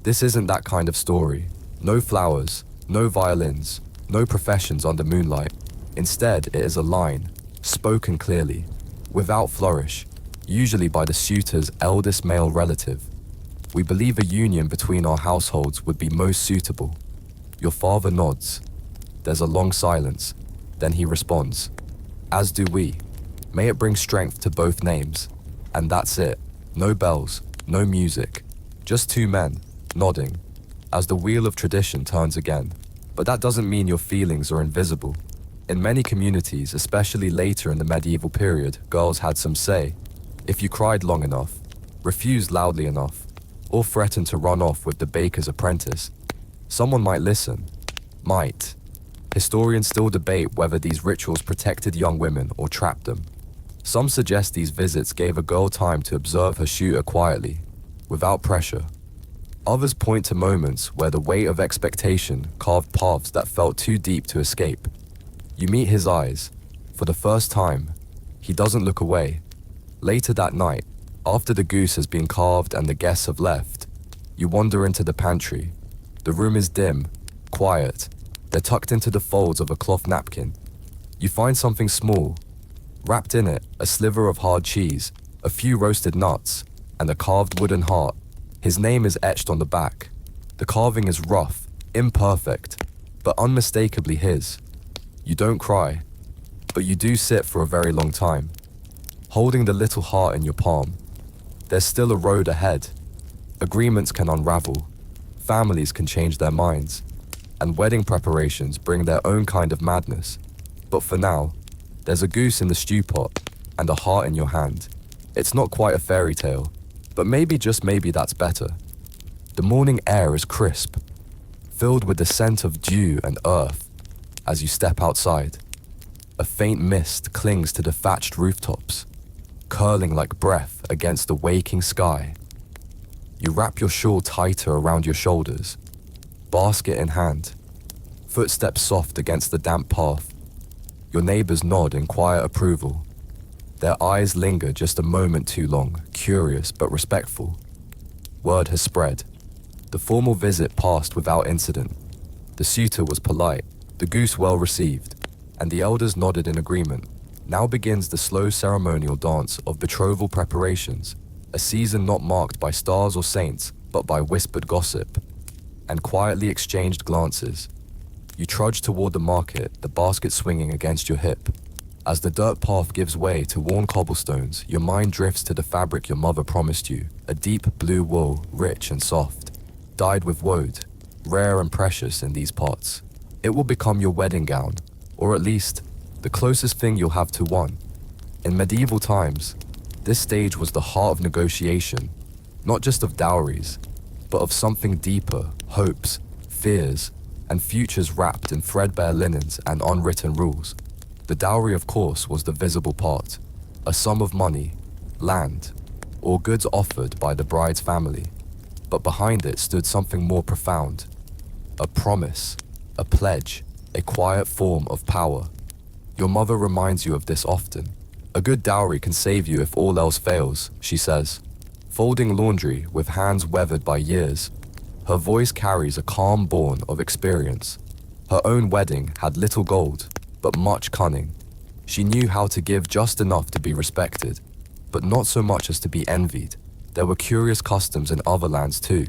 This isn't that kind of story. No flowers, no violins, no professions under moonlight. Instead, it is a line, spoken clearly, without flourish, usually by the suitor's eldest male relative. We believe a union between our households would be most suitable. Your father nods. There's a long silence. Then he responds, as do we. May it bring strength to both names. And that's it. No bells, no music. Just two men, nodding, as the wheel of tradition turns again. But that doesn't mean your feelings are invisible. In many communities, especially later in the medieval period, girls had some say. If you cried long enough, refused loudly enough, or threatened to run off with the baker's apprentice, someone might listen. Might. Historians still debate whether these rituals protected young women or trapped them. Some suggest these visits gave a girl time to observe her suitor quietly, without pressure. Others point to moments where the weight of expectation carved paths that felt too deep to escape. You meet his eyes. For the first time, he doesn't look away. Later that night, after the goose has been carved and the guests have left, you wander into the pantry. The room is dim, quiet. They're tucked into the folds of a cloth napkin. You find something small. Wrapped in it, a sliver of hard cheese, a few roasted nuts, and a carved wooden heart. His name is etched on the back. The carving is rough, imperfect, but unmistakably his. You don't cry, but you do sit for a very long time, holding the little heart in your palm. There's still a road ahead. Agreements can unravel, families can change their minds, and wedding preparations bring their own kind of madness. But for now, there's a goose in the stew pot and a heart in your hand. It's not quite a fairy tale, but maybe, just maybe, that's better. The morning air is crisp, filled with the scent of dew and earth. As you step outside, a faint mist clings to the thatched rooftops, curling like breath against the waking sky. You wrap your shawl tighter around your shoulders, basket in hand, footsteps soft against the damp path. Your neighbors nod in quiet approval. Their eyes linger just a moment too long, curious but respectful. Word has spread. The formal visit passed without incident. The suitor was polite, the goose well received, and the elders nodded in agreement. Now begins the slow ceremonial dance of betrothal preparations, a season not marked by stars or saints, but by whispered gossip and quietly exchanged glances. You trudge toward the market, the basket swinging against your hip. As the dirt path gives way to worn cobblestones, your mind drifts to the fabric your mother promised you, a deep blue wool, rich and soft, dyed with woad, rare and precious in these parts. It will become your wedding gown, or at least, the closest thing you'll have to one. In medieval times, this stage was the heart of negotiation, not just of dowries, but of something deeper, hopes, fears, and futures wrapped in threadbare linens and unwritten rules. The dowry, of course, was the visible part, a sum of money, land, or goods offered by the bride's family. But behind it stood something more profound, a promise, a pledge, a quiet form of power. Your mother reminds you of this often. A good dowry can save you if all else fails, she says, folding laundry with hands weathered by years. Her voice carries a calm born of experience. Her own wedding had little gold, but much cunning. She knew how to give just enough to be respected, but not so much as to be envied. There were curious customs in other lands too.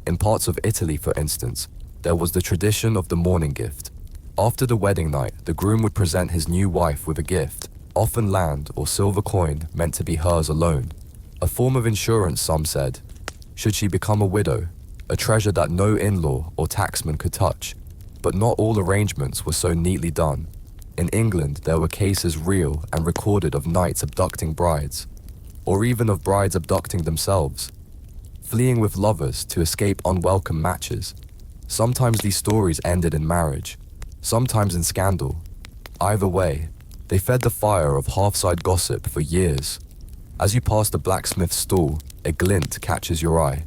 In parts of Italy, for instance, there was the tradition of the morning gift. After the wedding night, the groom would present his new wife with a gift, often land or silver coin meant to be hers alone. A form of insurance, some said. Should she become a widow, a treasure that no in-law or taxman could touch. But not all arrangements were so neatly done. In England, there were cases real and recorded of knights abducting brides, or even of brides abducting themselves. fleeing with lovers to escape unwelcome matches. Sometimes these stories ended in marriage, sometimes in scandal. Either way, they fed the fire of half-side gossip for years. As you pass the blacksmith's stall, a glint catches your eye.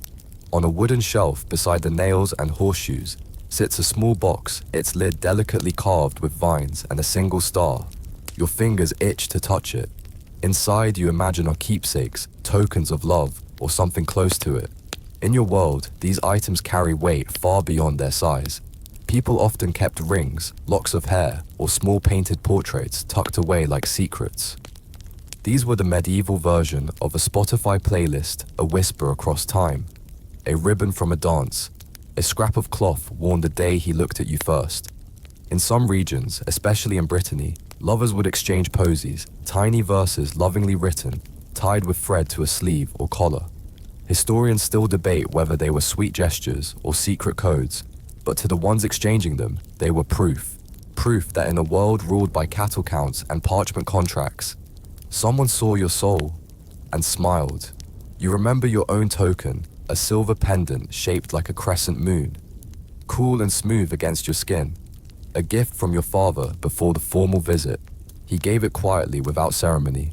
On a wooden shelf beside the nails and horseshoes sits a small box, its lid delicately carved with vines and a single star. Your fingers itch to touch it. Inside, you imagine are keepsakes, tokens of love, or something close to it. In your world, these items carry weight far beyond their size. People often kept rings, locks of hair, or small painted portraits tucked away like secrets. These were the medieval version of a Spotify playlist, a whisper across time, a ribbon from a dance, a scrap of cloth worn the day he looked at you first. In some regions, especially in Brittany, lovers would exchange posies, tiny verses lovingly written, tied with thread to a sleeve or collar. Historians still debate whether they were sweet gestures or secret codes, but to the ones exchanging them, they were proof. Proof that in a world ruled by cattle counts and parchment contracts, someone saw your soul and smiled. You remember your own token, a silver pendant shaped like a crescent moon, cool and smooth against your skin, a gift from your father before the formal visit. He gave it quietly without ceremony,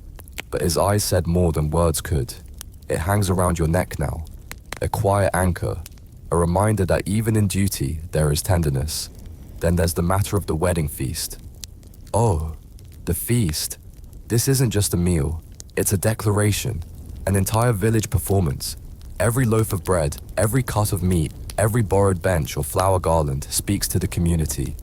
but his eyes said more than words could. It hangs around your neck now, a quiet anchor, a reminder that even in duty there is tenderness. Then there's the matter of the wedding feast. Oh, the feast. This isn't just a meal, it's a declaration, an entire village performance. Every loaf of bread, every cut of meat, every borrowed bench or flower garland speaks to the community,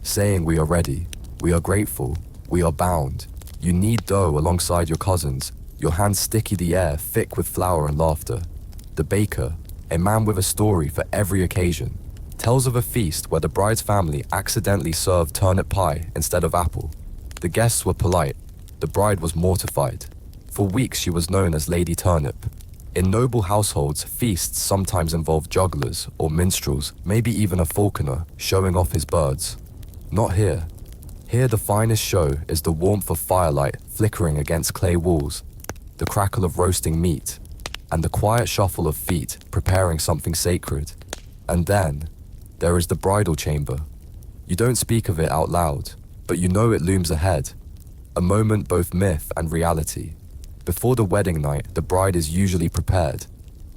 saying we are ready, we are grateful, we are bound. You knead dough alongside your cousins, your hands sticky the air thick with flour and laughter. The baker, a man with a story for every occasion, tells of a feast where the bride's family accidentally served turnip pie instead of apple. The guests were polite, the bride was mortified. For weeks she was known as Lady Turnip. In noble households, feasts sometimes involve jugglers or minstrels, maybe even a falconer showing off his birds. Not here. Here the finest show is the warmth of firelight flickering against clay walls, the crackle of roasting meat, and the quiet shuffle of feet preparing something sacred. And then, there is the bridal chamber. You don't speak of it out loud, but you know it looms ahead, a moment both myth and reality. Before the wedding night, the bride is usually prepared,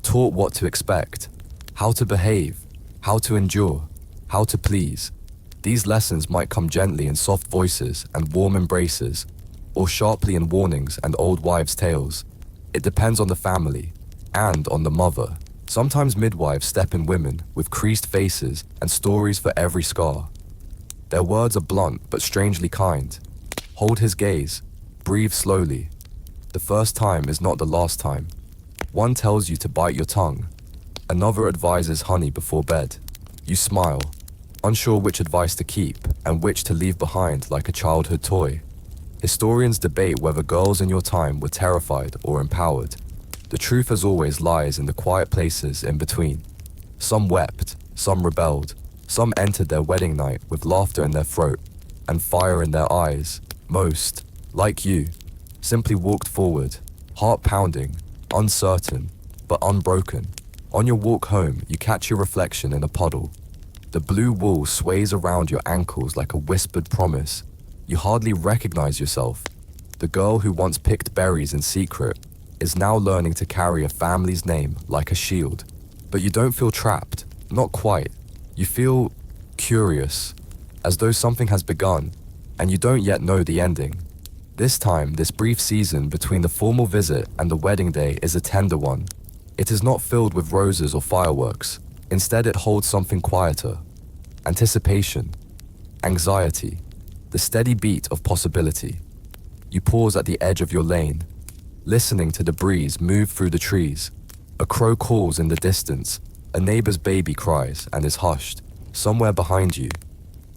taught what to expect, how to behave, how to endure, how to please. These lessons might come gently in soft voices and warm embraces, or sharply in warnings and old wives' tales. It depends on the family and on the mother. Sometimes midwives step in women with creased faces and stories for every scar. Their words are blunt but strangely kind. Hold his gaze, breathe slowly. The first time is not the last time. One tells you to bite your tongue. Another advises honey before bed. You smile, unsure which advice to keep and which to leave behind like a childhood toy. Historians debate whether girls in your time were terrified or empowered. The truth as always lies in the quiet places in between. Some wept, some rebelled, some entered their wedding night with laughter in their throat and fire in their eyes. Most, like you, simply walked forward, heart pounding, uncertain, but unbroken. On your walk home, you catch your reflection in a puddle. The blue wool sways around your ankles like a whispered promise. You hardly recognize yourself. The girl who once picked berries in secret is now learning to carry a family's name like a shield. But you don't feel trapped, not quite. You feel curious, as though something has begun, and you don't yet know the ending. This time, this brief season between the formal visit and the wedding day is a tender one. It is not filled with roses or fireworks. Instead, it holds something quieter. Anticipation, anxiety, the steady beat of possibility. You pause at the edge of your lane, listening to the breeze move through the trees. A crow calls in the distance, a neighbor's baby cries and is hushed, somewhere behind you.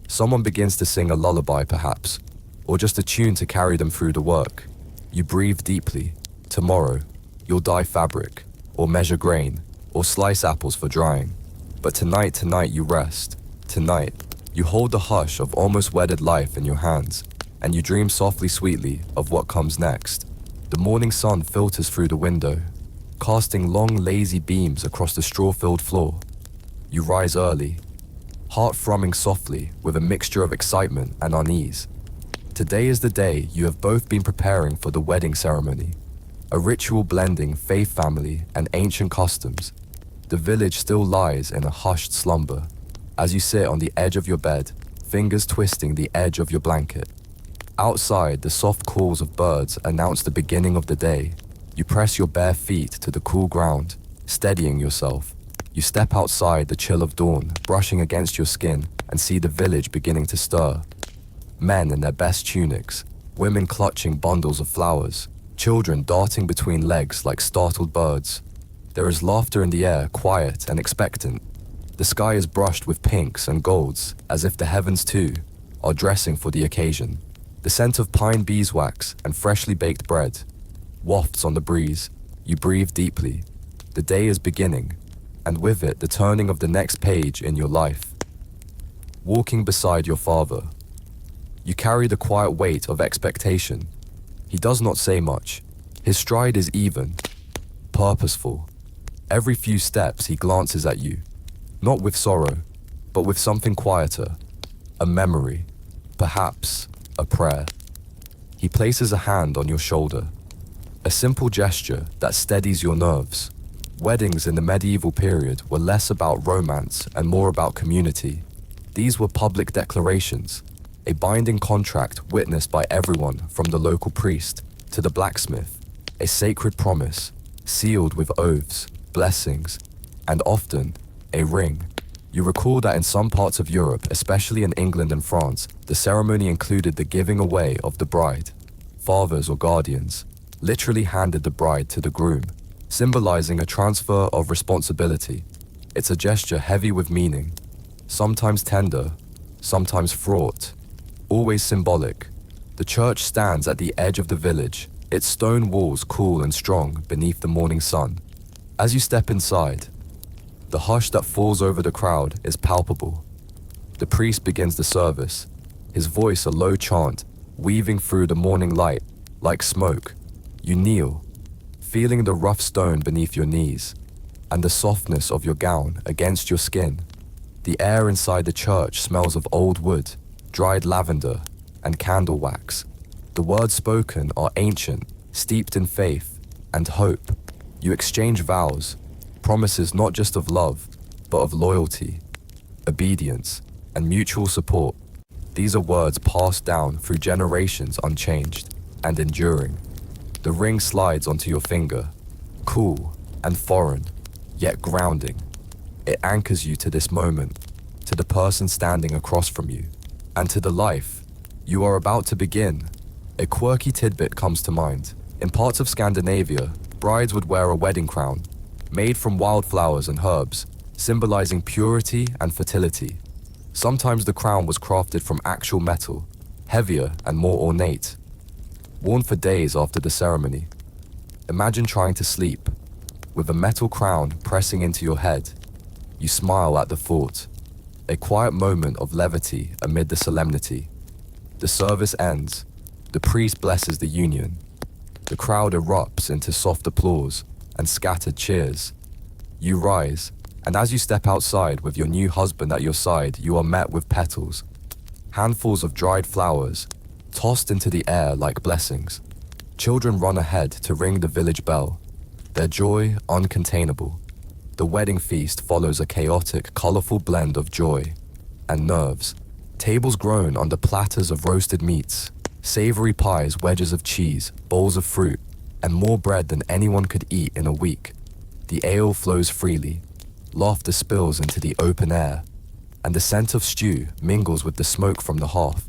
Someone begins to sing a lullaby perhaps, or just a tune to carry them through the work. You breathe deeply. Tomorrow, you'll dye fabric, or measure grain, or slice apples for drying. But tonight you rest. Tonight, you hold the hush of almost wedded life in your hands, and you dream softly sweetly of what comes next. The morning sun filters through the window. casting long, lazy beams across the straw-filled floor. You rise early, heart thrumming softly with a mixture of excitement and unease. Today is the day you have both been preparing for the wedding ceremony, a ritual blending faith, family, and ancient customs. The village still lies in a hushed slumber as you sit on the edge of your bed, fingers twisting the edge of your blanket. Outside, the soft calls of birds announce the beginning of the day. You press your bare feet to the cool ground, steadying yourself. You step outside the chill of dawn, brushing against your skin, and see the village beginning to stir. Men in their best tunics, women clutching bundles of flowers, children darting between legs like startled birds. There is laughter in the air, quiet and expectant. The sky is brushed with pinks and golds, as if the heavens too are dressing for the occasion. The scent of pine beeswax and freshly baked bread wafts on the breeze. You breathe deeply. The day is beginning, and with it the turning of the next page in your life. Walking beside your father, you carry the quiet weight of expectation. He does not say much. His stride is even, purposeful. Every few steps he glances at you, not with sorrow, but with something quieter, a memory, perhaps a prayer. He places a hand on your shoulder, a simple gesture that steadies your nerves. Weddings in the medieval period were less about romance and more about community. These were public declarations, a binding contract witnessed by everyone from the local priest to the blacksmith, a sacred promise, sealed with oaths, blessings, and often a ring. You recall that in some parts of Europe, especially in England and France, the ceremony included the giving away of the bride. Fathers or guardians literally handed the bride to the groom, symbolizing a transfer of responsibility. It's a gesture heavy with meaning, sometimes tender, sometimes fraught, always symbolic. The church stands at the edge of the village, its stone walls cool and strong beneath the morning sun. As you step inside, the hush that falls over the crowd is palpable. The priest begins the service, his voice a low chant, weaving through the morning light like smoke. You kneel, feeling the rough stone beneath your knees and the softness of your gown against your skin. The air inside the church smells of old wood, dried lavender, and candle wax. The words spoken are ancient, steeped in faith and hope. You exchange vows, promises not just of love, but of loyalty, obedience, and mutual support. These are words passed down through generations unchanged and enduring. The ring slides onto your finger, cool and foreign, yet grounding. It anchors you to this moment, to the person standing across from you, and to the life you are about to begin. A quirky tidbit comes to mind. In parts of Scandinavia, brides would wear a wedding crown, made from wildflowers and herbs, symbolizing purity and fertility. Sometimes the crown was crafted from actual metal, heavier and more ornate, worn for days after the ceremony. Imagine trying to sleep, with a metal crown pressing into your head. You smile at the thought, a quiet moment of levity amid the solemnity. The service ends, the priest blesses the union. The crowd erupts into soft applause and scattered cheers. You rise, and as you step outside with your new husband at your side, you are met with petals, handfuls of dried flowers, tossed into the air like blessings. Children run ahead to ring the village bell, their joy uncontainable. The wedding feast follows a chaotic, colorful blend of joy and nerves. Tables groan under platters of roasted meats, savory pies, wedges of cheese, bowls of fruit, and more bread than anyone could eat in a week. The ale flows freely, laughter spills into the open air, and the scent of stew mingles with the smoke from the hearth.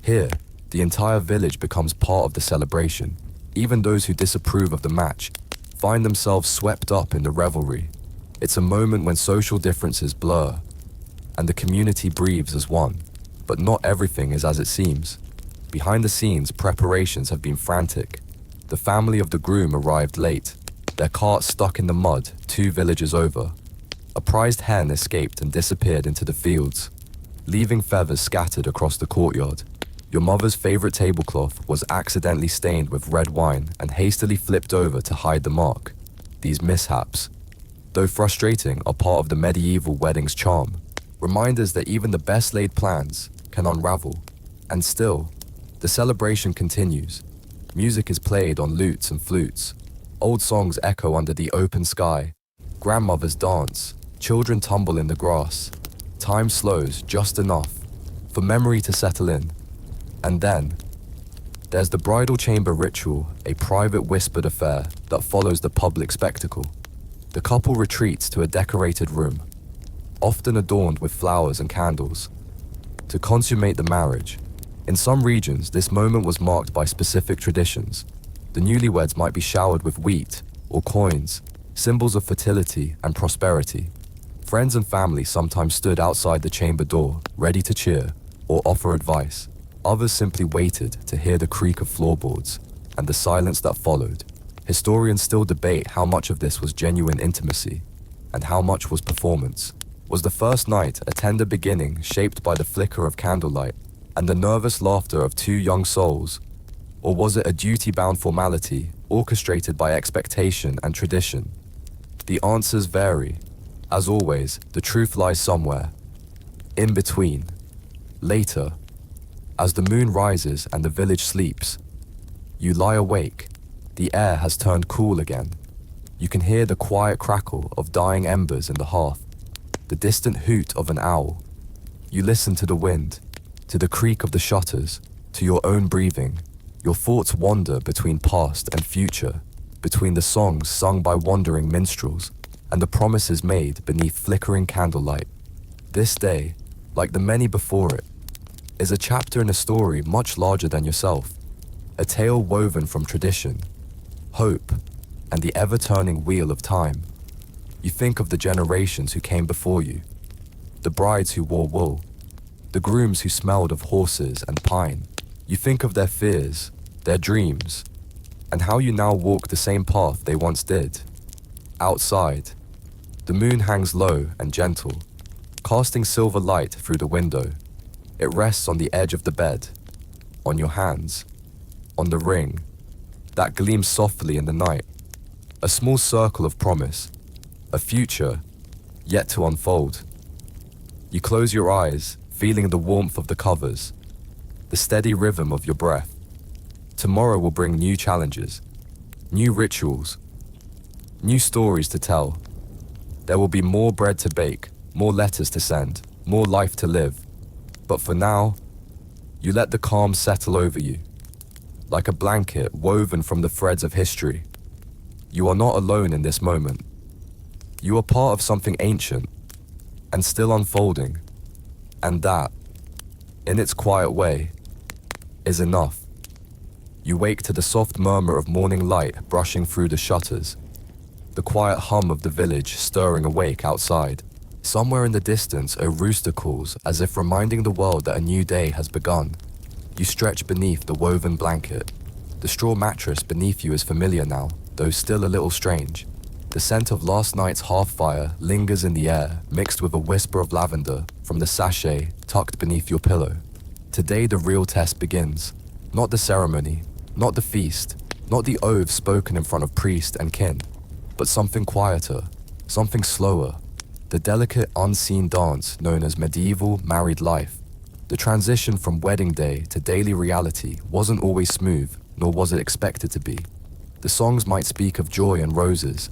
Here, the entire village becomes part of the celebration. Even those who disapprove of the match find themselves swept up in the revelry. It's a moment when social differences blur, and the community breathes as one. But not everything is as it seems. Behind the scenes, preparations have been frantic. The family of the groom arrived late, their cart stuck in the mud 2 villages over. A prized hen escaped and disappeared into the fields, leaving feathers scattered across the courtyard. Your mother's favorite tablecloth was accidentally stained with red wine and hastily flipped over to hide the mark. these mishaps, though frustrating, are part of the medieval wedding's charm, reminders that even the best laid plans can unravel. And still, the celebration continues. Music is played on lutes and flutes. Old songs echo under the open sky. Grandmothers dance. Children tumble in the grass. Time slows just enough for memory to settle in. And then, there's the bridal chamber ritual, a private whispered affair that follows the public spectacle. The couple retreats to a decorated room, often adorned with flowers and candles, to consummate the marriage. In some regions, this moment was marked by specific traditions. The newlyweds might be showered with wheat or coins, symbols of fertility and prosperity. Friends and family sometimes stood outside the chamber door, ready to cheer or offer advice. Others simply waited to hear the creak of floorboards and the silence that followed. Historians still debate how much of this was genuine intimacy and how much was performance. Was the first night a tender beginning shaped by the flicker of candlelight and the nervous laughter of two young souls? Or was it a duty-bound formality orchestrated by expectation and tradition? The answers vary. As always, the truth lies somewhere in between. Later, as the moon rises and the village sleeps, you lie awake. The air has turned cool again. You can hear the quiet crackle of dying embers in the hearth, the distant hoot of an owl. You listen to the wind, to the creak of the shutters, to your own breathing. Your thoughts wander between past and future, between the songs sung by wandering minstrels and the promises made beneath flickering candlelight. This day, like the many before it, is a chapter in a story much larger than yourself, a tale woven from tradition, hope, and the ever-turning wheel of time. You think of the generations who came before you, the brides who wore wool, the grooms who smelled of horses and pine. You think of their fears, their dreams, and how you now walk the same path they once did. Outside, the moon hangs low and gentle, casting silver light through the window. It rests on the edge of the bed, on your hands, on the ring that gleams softly in the night. A small circle of promise, a future yet to unfold. You close your eyes, feeling the warmth of the covers, the steady rhythm of your breath. Tomorrow will bring new challenges, new rituals, new stories to tell. There will be more bread to bake, more letters to send, more life to live. But for now, you let the calm settle over you, like a blanket woven from the threads of history. You are not alone in this moment. You are part of something ancient and still unfolding, and that, in its quiet way, is enough. You wake to the soft murmur of morning light brushing through the shutters, the quiet hum of the village stirring awake outside. Somewhere in the distance, a rooster calls, as if reminding the world that a new day has begun. You stretch beneath the woven blanket. The straw mattress beneath you is familiar now, though still a little strange. The scent of last night's hearth fire lingers in the air, mixed with a whisper of lavender from the sachet tucked beneath your pillow. Today the real test begins. Not the ceremony, not the feast, not the oaths spoken in front of priest and kin, but something quieter, something slower. The delicate, unseen dance known as medieval married life. The transition from wedding day to daily reality wasn't always smooth, nor was it expected to be. The songs might speak of joy and roses,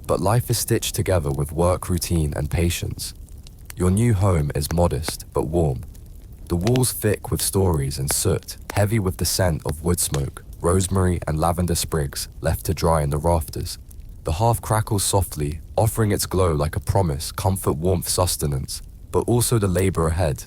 but life is stitched together with work routine and patience. Your new home is modest but warm. The walls thick with stories and soot, heavy with the scent of wood smoke, rosemary and lavender sprigs left to dry in the rafters. The hearth crackles softly, offering its glow like a promise, comfort, warmth, sustenance, but also the labor ahead.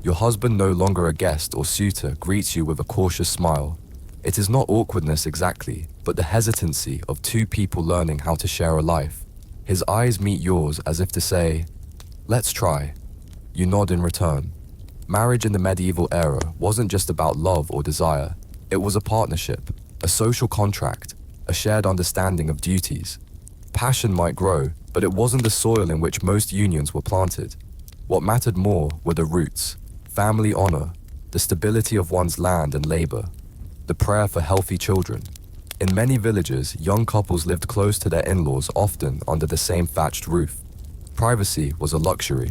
Your husband, no longer a guest or suitor, greets you with a cautious smile. It is not awkwardness exactly, but the hesitancy of two people learning how to share a life. His eyes meet yours as if to say, "Let's try." You nod in return. Marriage in the medieval era wasn't just about love or desire. It was a partnership, a social contract, a shared understanding of duties. Passion might grow, but it wasn't the soil in which most unions were planted. What mattered more were the roots, family honor, the stability of one's land and labor, the prayer for healthy children. In many villages, young couples lived close to their in-laws, often under the same thatched roof. Privacy was a luxury,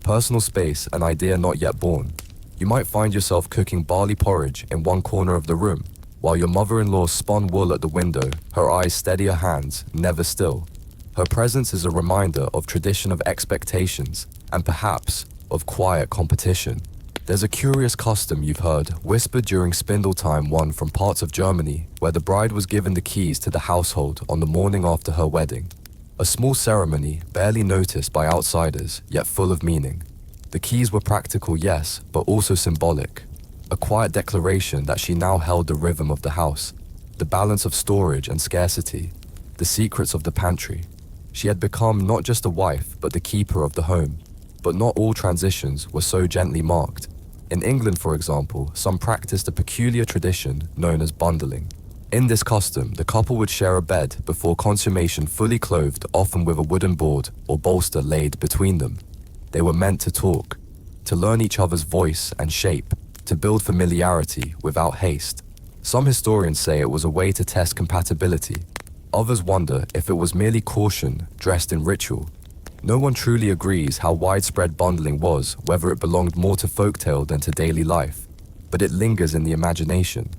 personal space an idea not yet born. You might find yourself cooking barley porridge in one corner of the room, while your mother-in-law spun wool at the window, her eyes steady, her hands never still. Her presence is a reminder of tradition, of expectations, and perhaps of quiet competition. There's a curious custom you've heard whispered during spindle time, one from parts of Germany, where the bride was given the keys to the household on the morning after her wedding. A small ceremony barely noticed by outsiders, yet full of meaning. The keys were practical, yes, but also symbolic. A quiet declaration that she now held the rhythm of the house, the balance of storage and scarcity, the secrets of the pantry. She had become not just a wife, but the keeper of the home. But not all transitions were so gently marked. In England, for example, some practiced a peculiar tradition known as bundling. In this custom, the couple would share a bed before consummation, fully clothed, often with a wooden board or bolster laid between them. They were meant to talk, to learn each other's voice and shape, to build familiarity without haste. Some historians say it was a way to test compatibility. Others wonder if it was merely caution dressed in ritual. No one truly agrees how widespread bundling was, whether it belonged more to folktale than to daily life, but it lingers in the imagination.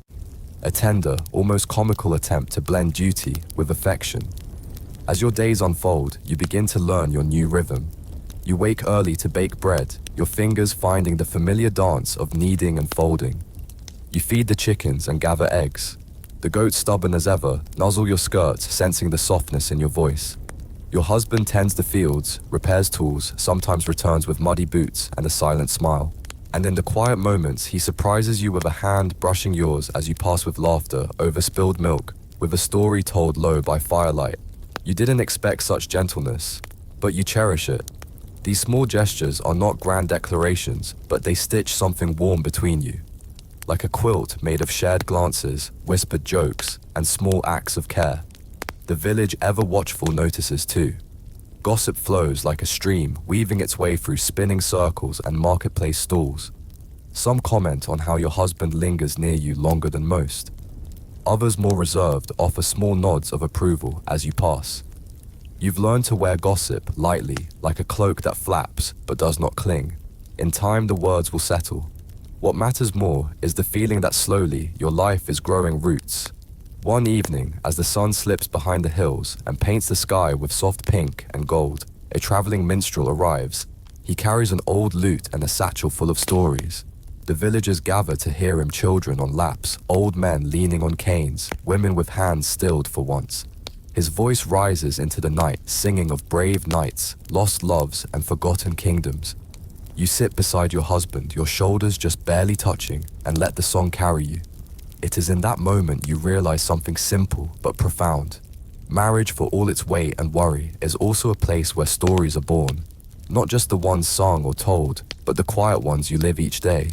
A tender, almost comical attempt to blend duty with affection. As your days unfold, you begin to learn your new rhythm. You wake early to bake bread, your fingers finding the familiar dance of kneading and folding. You feed the chickens and gather eggs. The goats, stubborn as ever, nuzzle your skirts, sensing the softness in your voice. Your husband tends the fields, repairs tools, sometimes returns with muddy boots and a silent smile. And in the quiet moments, he surprises you with a hand brushing yours as you pass with laughter over spilled milk, with a story told low by firelight. You didn't expect such gentleness, but you cherish it. These small gestures are not grand declarations, but they stitch something warm between you. Like a quilt made of shared glances, whispered jokes, and small acts of care. The village, ever watchful, notices too. Gossip flows like a stream, weaving its way through spinning circles and marketplace stalls. Some comment on how your husband lingers near you longer than most. Others, more reserved, offer small nods of approval as you pass. You've learned to wear gossip lightly, like a cloak that flaps but does not cling. In time, the words will settle. What matters more is the feeling that slowly your life is growing roots. One evening, as the sun slips behind the hills and paints the sky with soft pink and gold, a traveling minstrel arrives. He carries an old lute and a satchel full of stories. The villagers gather to hear him, children on laps, old men leaning on canes, women with hands stilled for once. His voice rises into the night, singing of brave knights, lost loves, and forgotten kingdoms. You sit beside your husband, your shoulders just barely touching, and let the song carry you. It is in that moment you realize something simple but profound. Marriage, for all its weight and worry, is also a place where stories are born. Not just the ones sung or told, but the quiet ones you live each day.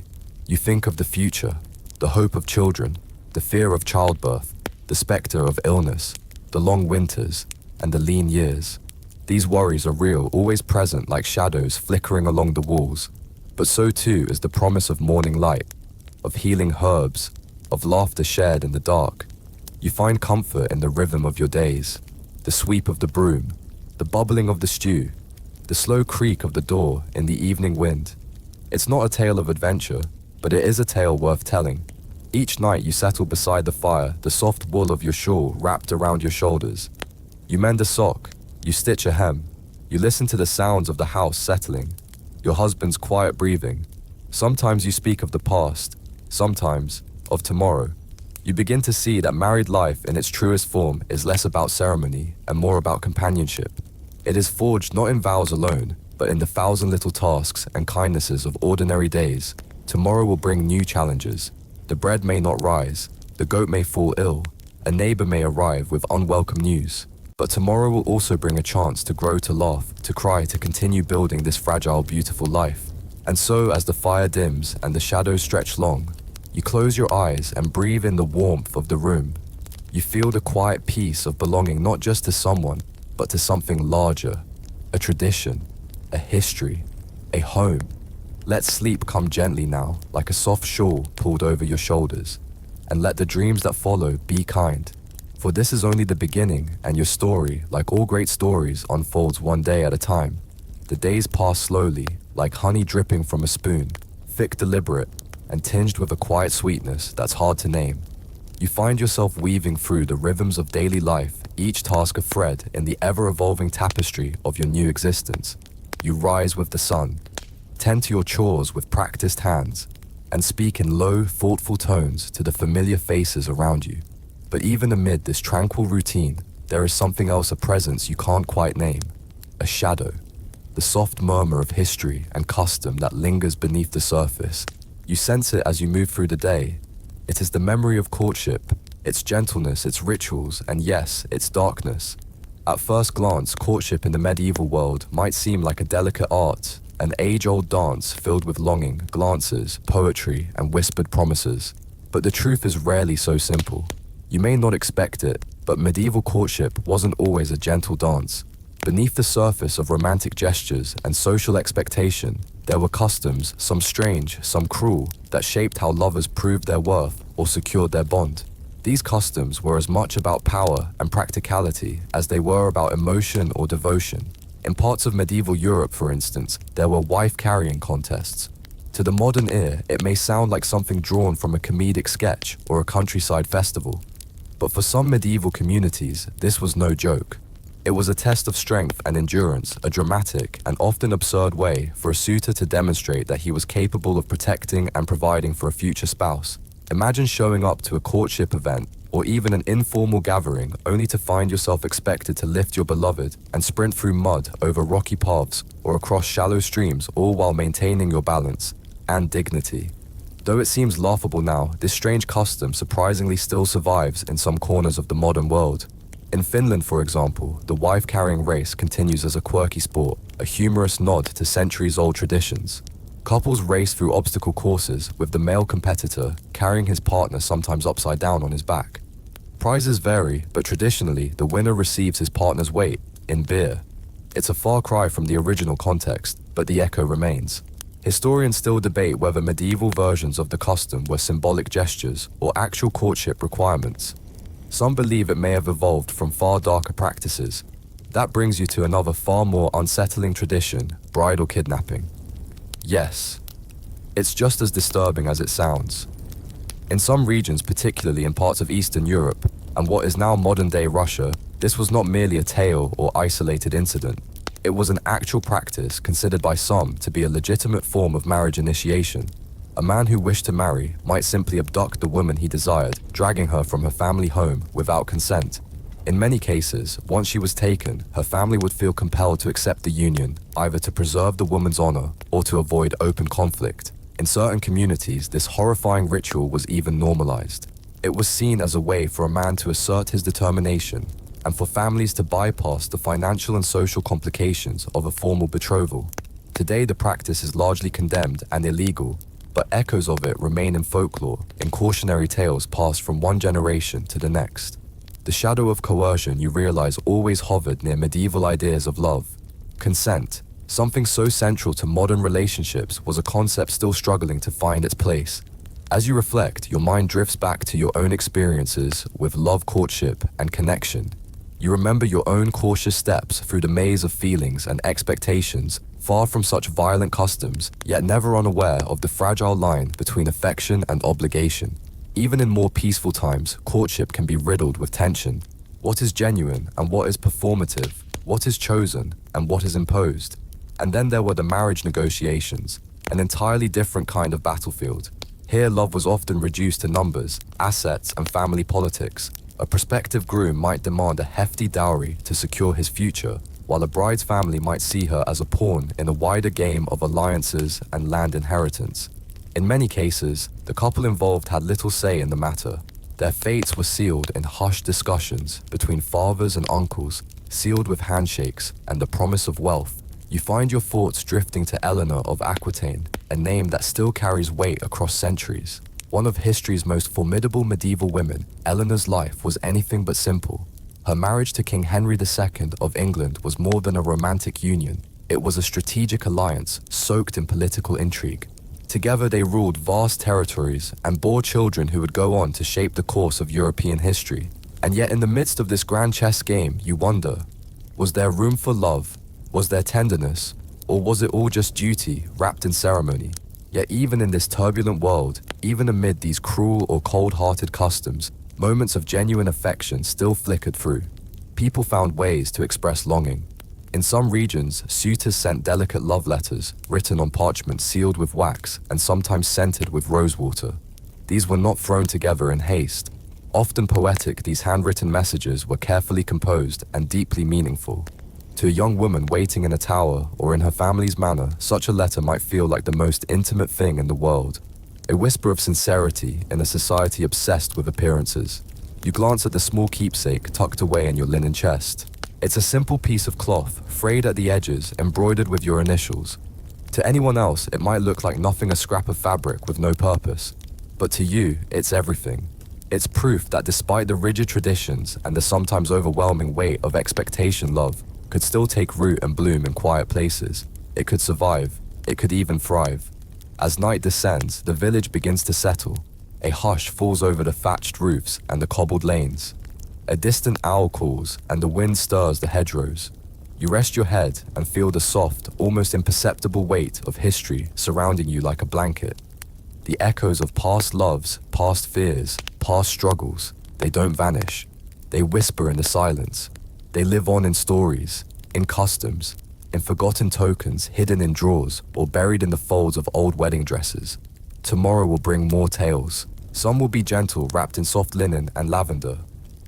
You think of the future, the hope of children, the fear of childbirth, the specter of illness, the long winters, and the lean years. These worries are real, always present like shadows flickering along the walls. But so too is the promise of morning light, of healing herbs, of laughter shared in the dark. You find comfort in the rhythm of your days, the sweep of the broom, the bubbling of the stew, the slow creak of the door in the evening wind. It's not a tale of adventure, but it is a tale worth telling. Each night you settle beside the fire, the soft wool of your shawl wrapped around your shoulders. You mend a sock, you stitch a hem, you listen to the sounds of the house settling, your husband's quiet breathing. Sometimes you speak of the past, sometimes of tomorrow. You begin to see that married life in its truest form is less about ceremony and more about companionship. It is forged not in vows alone, but in the thousand little tasks and kindnesses of ordinary days. Tomorrow will bring new challenges. The bread may not rise, the goat may fall ill, a neighbor may arrive with unwelcome news. But tomorrow will also bring a chance to grow, to laugh, to cry, to continue building this fragile, beautiful life. And so, as the fire dims and the shadows stretch long, you close your eyes and breathe in the warmth of the room. You feel the quiet peace of belonging not just to someone, but to something larger, a tradition, a history, a home. Let sleep come gently now, like a soft shawl pulled over your shoulders, and let the dreams that follow be kind. For this is only the beginning, and your story, like all great stories, unfolds one day at a time. The days pass slowly, like honey dripping from a spoon, thick, deliberate, and tinged with a quiet sweetness that's hard to name. You find yourself weaving through the rhythms of daily life, each task a thread in the ever-evolving tapestry of your new existence. You rise with the sun, tend to your chores with practiced hands, and speak in low, thoughtful tones to the familiar faces around you. But even amid this tranquil routine, there is something else, a presence you can't quite name. A shadow. The soft murmur of history and custom that lingers beneath the surface. You sense it as you move through the day. It is the memory of courtship, its gentleness, its rituals, and yes, its darkness. At first glance, courtship in the medieval world might seem like a delicate art, an age-old dance filled with longing, glances, poetry, and whispered promises. But the truth is rarely so simple. You may not expect it, but medieval courtship wasn't always a gentle dance. Beneath the surface of romantic gestures and social expectation, there were customs, some strange, some cruel, that shaped how lovers proved their worth or secured their bond. These customs were as much about power and practicality as they were about emotion or devotion. In parts of medieval Europe, for instance, there were wife-carrying contests. To the modern ear, it may sound like something drawn from a comedic sketch or a countryside festival. But for some medieval communities, this was no joke. It was a test of strength and endurance, a dramatic and often absurd way for a suitor to demonstrate that he was capable of protecting and providing for a future spouse. Imagine showing up to a courtship event or even an informal gathering only to find yourself expected to lift your beloved and sprint through mud over rocky paths or across shallow streams, all while maintaining your balance and dignity. Though it seems laughable now, this strange custom surprisingly still survives in some corners of the modern world. In Finland, for example, the wife-carrying race continues as a quirky sport, a humorous nod to centuries-old traditions. Couples race through obstacle courses, with the male competitor carrying his partner sometimes upside down on his back. Prizes vary, but traditionally, the winner receives his partner's weight in beer. It's a far cry from the original context, but the echo remains. Historians still debate whether medieval versions of the custom were symbolic gestures or actual courtship requirements. Some believe it may have evolved from far darker practices. That brings you to another far more unsettling tradition, bridal kidnapping. Yes, it's just as disturbing as it sounds. In some regions, particularly in parts of Eastern Europe and what is now modern-day Russia, this was not merely a tale or isolated incident. It was an actual practice considered by some to be a legitimate form of marriage initiation. A man who wished to marry might simply abduct the woman he desired, dragging her from her family home without consent. In many cases, once she was taken, her family would feel compelled to accept the union, either to preserve the woman's honor or to avoid open conflict. In certain communities, this horrifying ritual was even normalized. It was seen as a way for a man to assert his determination and for families to bypass the financial and social complications of a formal betrothal. Today, the practice is largely condemned and illegal, but echoes of it remain in folklore, in cautionary tales passed from one generation to the next. The shadow of coercion, you realize, always hovered near medieval ideas of love. Consent, something so central to modern relationships, was a concept still struggling to find its place. As you reflect, your mind drifts back to your own experiences with love, courtship, and connection. You remember your own cautious steps through the maze of feelings and expectations, far from such violent customs, yet never unaware of the fragile line between affection and obligation. Even in more peaceful times, courtship can be riddled with tension. What is genuine and what is performative? What is chosen and what is imposed? And then there were the marriage negotiations, an entirely different kind of battlefield. Here, love was often reduced to numbers, assets, and family politics. A prospective groom might demand a hefty dowry to secure his future, while a bride's family might see her as a pawn in a wider game of alliances and land inheritance. In many cases, the couple involved had little say in the matter. Their fates were sealed in hushed discussions between fathers and uncles, sealed with handshakes and the promise of wealth. You find your thoughts drifting to Eleanor of Aquitaine, a name that still carries weight across centuries. One of history's most formidable medieval women, Eleanor's life was anything but simple. Her marriage to King Henry II of England was more than a romantic union. It was a strategic alliance soaked in political intrigue. Together they ruled vast territories and bore children who would go on to shape the course of European history. And yet in the midst of this grand chess game, you wonder, was there room for love? Was there tenderness? Or was it all just duty wrapped in ceremony? Yet even in this turbulent world, even amid these cruel or cold-hearted customs, moments of genuine affection still flickered through. People found ways to express longing. In some regions, suitors sent delicate love letters, written on parchment sealed with wax and sometimes scented with rosewater. These were not thrown together in haste. Often poetic, these handwritten messages were carefully composed and deeply meaningful. To a young woman waiting in a tower or in her family's manor, such a letter might feel like the most intimate thing in the world. A whisper of sincerity in a society obsessed with appearances. You glance at the small keepsake tucked away in your linen chest. It's a simple piece of cloth, frayed at the edges, embroidered with your initials. To anyone else, it might look like nothing, a scrap of fabric with no purpose. But to you, it's everything. It's proof that despite the rigid traditions and the sometimes overwhelming weight of expectation, love could still take root and bloom in quiet places. It could survive. It could even thrive. As night descends, the village begins to settle. A hush falls over the thatched roofs and the cobbled lanes. A distant owl calls and the wind stirs the hedgerows. You rest your head and feel the soft, almost imperceptible weight of history surrounding you like a blanket. The echoes of past loves, past fears, past struggles, they don't vanish. They whisper in the silence. They live on in stories, in customs, in forgotten tokens hidden in drawers or buried in the folds of old wedding dresses. Tomorrow will bring more tales. Some will be gentle, wrapped in soft linen and lavender.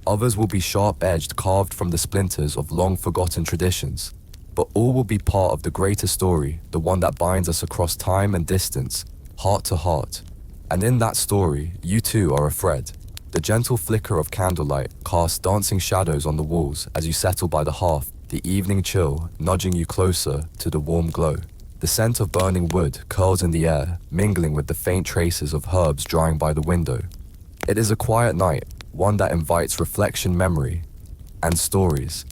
Others will be sharp-edged, carved from the splinters of long-forgotten traditions. But all will be part of the greater story, the one that binds us across time and distance, heart to heart. And in that story, you too are a thread. The gentle flicker of candlelight casts dancing shadows on the walls as you settle by the hearth, the evening chill nudging you closer to the warm glow. The scent of burning wood curls in the air, mingling with the faint traces of herbs drying by the window. It is a quiet night, one that invites reflection, memory, and stories.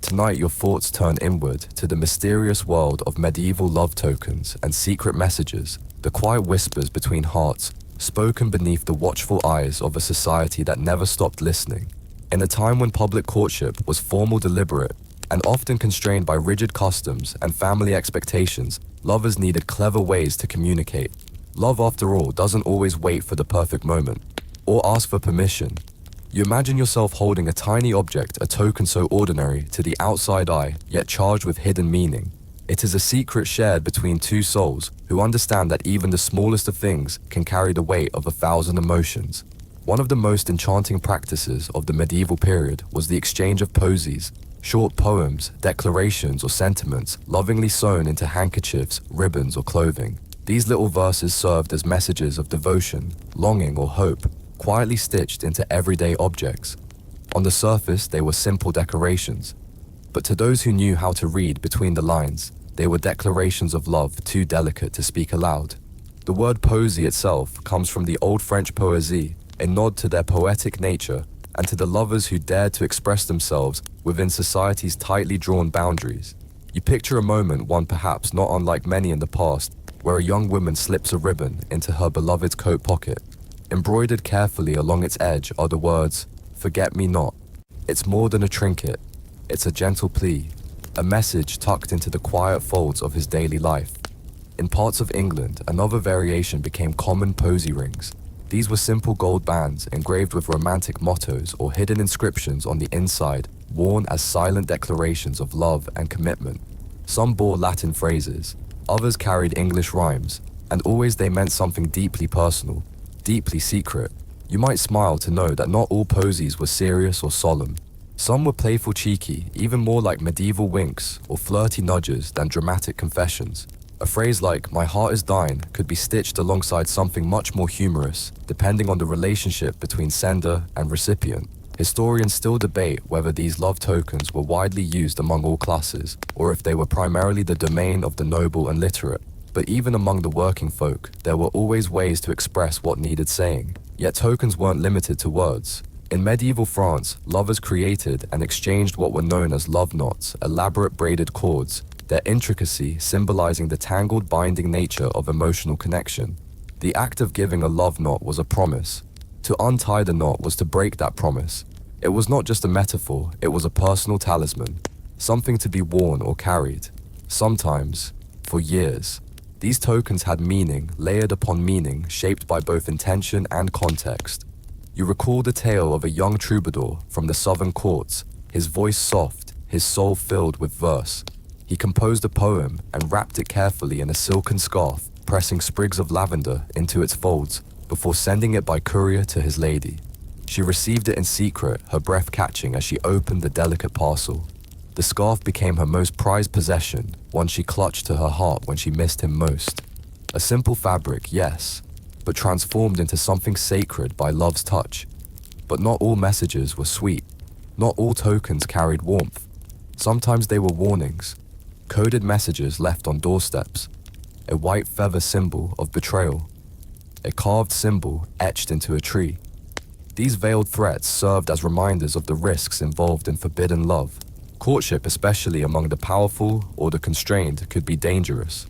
Tonight your thoughts turn inward to the mysterious world of medieval love tokens and secret messages, the quiet whispers between hearts, spoken beneath the watchful eyes of a society that never stopped listening. In a time when public courtship was formal, deliberate, and often constrained by rigid customs and family expectations, lovers needed clever ways to communicate. Love, after all, doesn't always wait for the perfect moment, or ask for permission. You imagine yourself holding a tiny object, a token so ordinary to the outside eye, yet charged with hidden meaning. It is a secret shared between two souls who understand that even the smallest of things can carry the weight of 1,000 emotions. One of the most enchanting practices of the medieval period was the exchange of posies, short poems, declarations, or sentiments lovingly sewn into handkerchiefs, ribbons, or clothing. These little verses served as messages of devotion, longing, or hope, quietly stitched into everyday objects. On the surface, they were simple decorations, but to those who knew how to read between the lines, they were declarations of love too delicate to speak aloud. The word posy itself comes from the old French poésie, a nod to their poetic nature and to the lovers who dared to express themselves within society's tightly drawn boundaries. You picture a moment, one perhaps not unlike many in the past, where a young woman slips a ribbon into her beloved's coat pocket. Embroidered carefully along its edge are the words, "Forget me not." It's more than a trinket. It's a gentle plea, a message tucked into the quiet folds of his daily life. In parts of England, another variation became common posy rings. These were simple gold bands engraved with romantic mottos or hidden inscriptions on the inside, worn as silent declarations of love and commitment. Some bore Latin phrases, others carried English rhymes, and always they meant something deeply personal, deeply secret. You might smile to know that not all posies were serious or solemn. Some were playful, cheeky, even more like medieval winks or flirty nudges than dramatic confessions. A phrase like, "My heart is thine," could be stitched alongside something much more humorous, depending on the relationship between sender and recipient. Historians still debate whether these love tokens were widely used among all classes, or if they were primarily the domain of the noble and literate. But even among the working folk, there were always ways to express what needed saying. Yet tokens weren't limited to words. In medieval France, lovers created and exchanged what were known as love knots, elaborate braided cords, their intricacy symbolizing the tangled, binding nature of emotional connection. The act of giving a love knot was a promise. To untie the knot was to break that promise. It was not just a metaphor, it was a personal talisman, something to be worn or carried, sometimes for years. These tokens had meaning, layered upon meaning, shaped by both intention and context. You recall the tale of a young troubadour from the southern courts, his voice soft, his soul filled with verse. He composed a poem and wrapped it carefully in a silken scarf, pressing sprigs of lavender into its folds before sending it by courier to his lady. She received it in secret, her breath catching as she opened the delicate parcel. The scarf became her most prized possession, one she clutched to her heart when she missed him most. A simple fabric, yes, but transformed into something sacred by love's touch. But not all messages were sweet. Not all tokens carried warmth. Sometimes they were warnings, coded messages left on doorsteps, a white feather symbol of betrayal, a carved symbol etched into a tree. These veiled threats served as reminders of the risks involved in forbidden love. Courtship, especially among the powerful or the constrained, could be dangerous.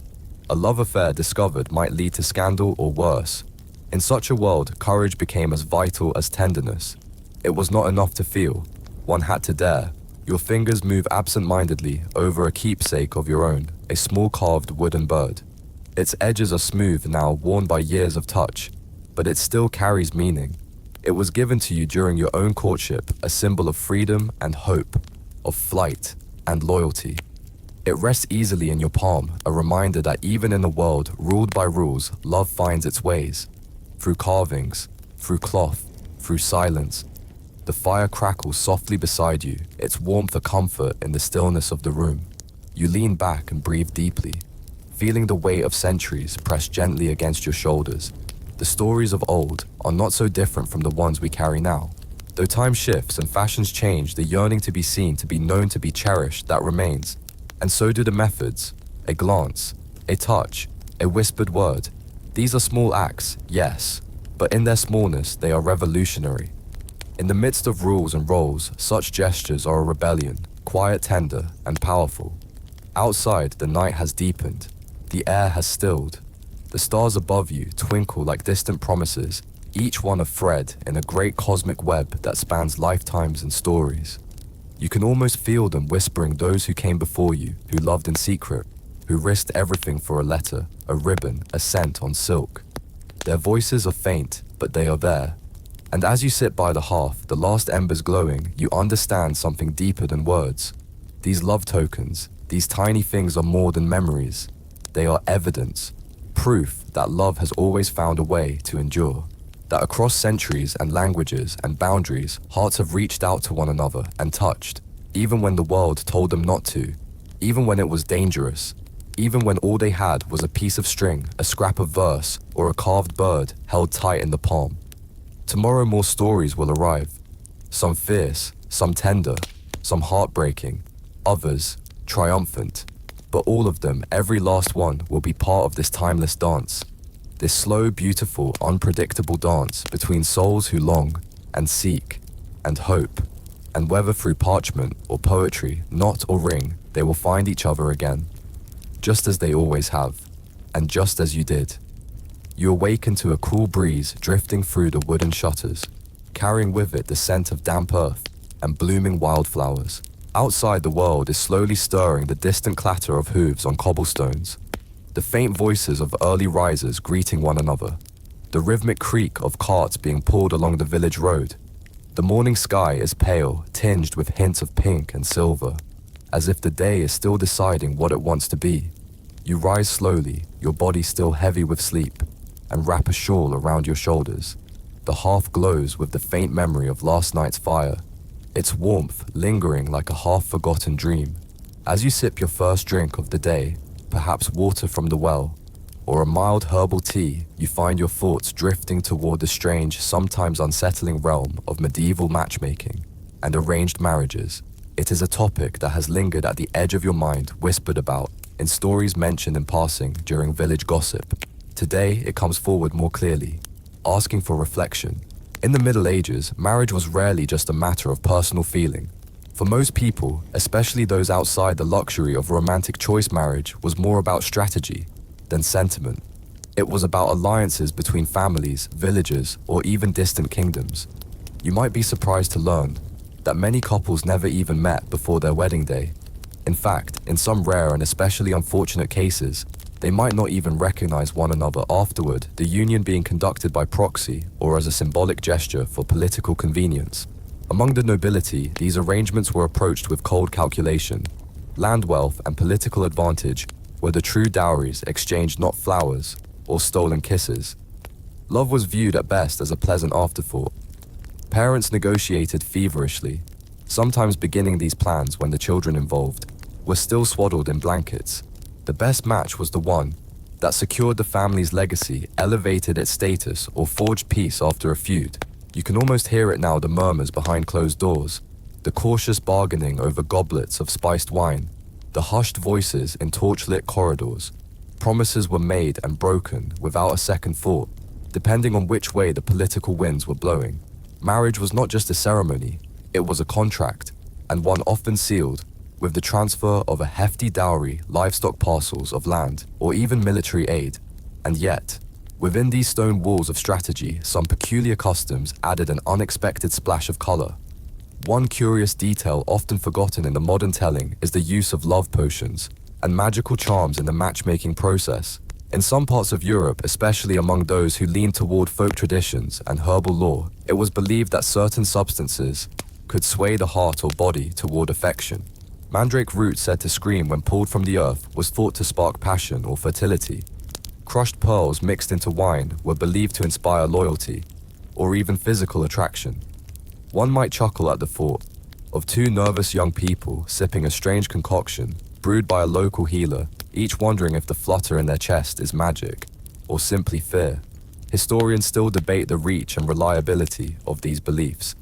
A love affair discovered might lead to scandal or worse. In such a world, courage became as vital as tenderness. It was not enough to feel. One had to dare. Your fingers move absent-mindedly over a keepsake of your own, a small carved wooden bird. Its edges are smooth now, worn by years of touch, but it still carries meaning. It was given to you during your own courtship, a symbol of freedom and hope, of flight and loyalty. It rests easily in your palm, a reminder that even in a world ruled by rules, love finds its ways. Through carvings, through cloth, through silence. The fire crackles softly beside you, its warmth a comfort in the stillness of the room. You lean back and breathe deeply, feeling the weight of centuries press gently against your shoulders. The stories of old are not so different from the ones we carry now. Though time shifts and fashions change, the yearning to be seen, to be known, to be cherished, that remains. And so do the methods. A glance, a touch, a whispered word. These are small acts, yes, but in their smallness, they are revolutionary. In the midst of rules and roles, such gestures are a rebellion, quiet, tender, and powerful. Outside, the night has deepened. The air has stilled. The stars above you twinkle like distant promises, each one a thread in a great cosmic web that spans lifetimes and stories. You can almost feel them whispering those who came before you, who loved in secret, who risked everything for a letter, a ribbon, a scent on silk. Their voices are faint, but they are there. And as you sit by the hearth, the last embers glowing, you understand something deeper than words. These love tokens, these tiny things are more than memories. They are evidence, proof that love has always found a way to endure. That across centuries and languages and boundaries, hearts have reached out to one another and touched, even when the world told them not to, even when it was dangerous, even when all they had was a piece of string, a scrap of verse, or a carved bird held tight in the palm. Tomorrow more stories will arrive, some fierce, some tender, some heartbreaking, others triumphant, but all of them, every last one, will be part of this timeless dance. This slow, beautiful, unpredictable dance between souls who long and seek and hope, and whether through parchment or poetry, knot or ring, they will find each other again, just as they always have, and just as you did. You awaken to a cool breeze drifting through the wooden shutters, carrying with it the scent of damp earth and blooming wildflowers. Outside, the world is slowly stirring, the distant clatter of hooves on cobblestones, the faint voices of early risers greeting one another, the rhythmic creak of carts being pulled along the village road. The morning sky is pale, tinged with hints of pink and silver, as if the day is still deciding what it wants to be. You rise slowly, your body still heavy with sleep, and wrap a shawl around your shoulders. The hearth glows with the faint memory of last night's fire, its warmth lingering like a half-forgotten dream. As you sip your first drink of the day, perhaps water from the well, or a mild herbal tea, you find your thoughts drifting toward the strange, sometimes unsettling realm of medieval matchmaking and arranged marriages. It is a topic that has lingered at the edge of your mind, whispered about in stories mentioned in passing during village gossip. Today, it comes forward more clearly, asking for reflection. In the Middle Ages, marriage was rarely just a matter of personal feeling. For most people, especially those outside the luxury of romantic choice, marriage was more about strategy than sentiment. It was about alliances between families, villages, or even distant kingdoms. You might be surprised to learn, that many couples never even met before their wedding day. In fact, in some rare and especially unfortunate cases, they might not even recognize one another afterward, the union being conducted by proxy or as a symbolic gesture for political convenience. Among the nobility, these arrangements were approached with cold calculation. Land wealth and political advantage were the true dowries exchanged, not flowers or stolen kisses. Love was viewed at best as a pleasant afterthought. Parents negotiated feverishly, sometimes beginning these plans when the children involved were still swaddled in blankets. The best match was the one that secured the family's legacy, elevated its status, or forged peace after a feud. You can almost hear it now, the murmurs behind closed doors, the cautious bargaining over goblets of spiced wine, the hushed voices in torchlit corridors. Promises were made and broken without a second thought, depending on which way the political winds were blowing. Marriage was not just a ceremony, it was a contract, and one often sealed with the transfer of a hefty dowry, livestock parcels of land, or even military aid. And yet, within these stone walls of strategy, some peculiar customs added an unexpected splash of color. One curious detail often forgotten in the modern telling is the use of love potions and magical charms in the matchmaking process. In some parts of Europe, especially among those who leaned toward folk traditions and herbal lore, it was believed that certain substances could sway the heart or body toward affection. Mandrake root, said to scream when pulled from the earth, was thought to spark passion or fertility. Crushed pearls mixed into wine were believed to inspire loyalty or even physical attraction. One might chuckle at the thought of two nervous young people sipping a strange concoction brewed by a local healer, each wondering if the flutter in their chest is magic or simply fear. Historians still debate the reach and reliability of these beliefs.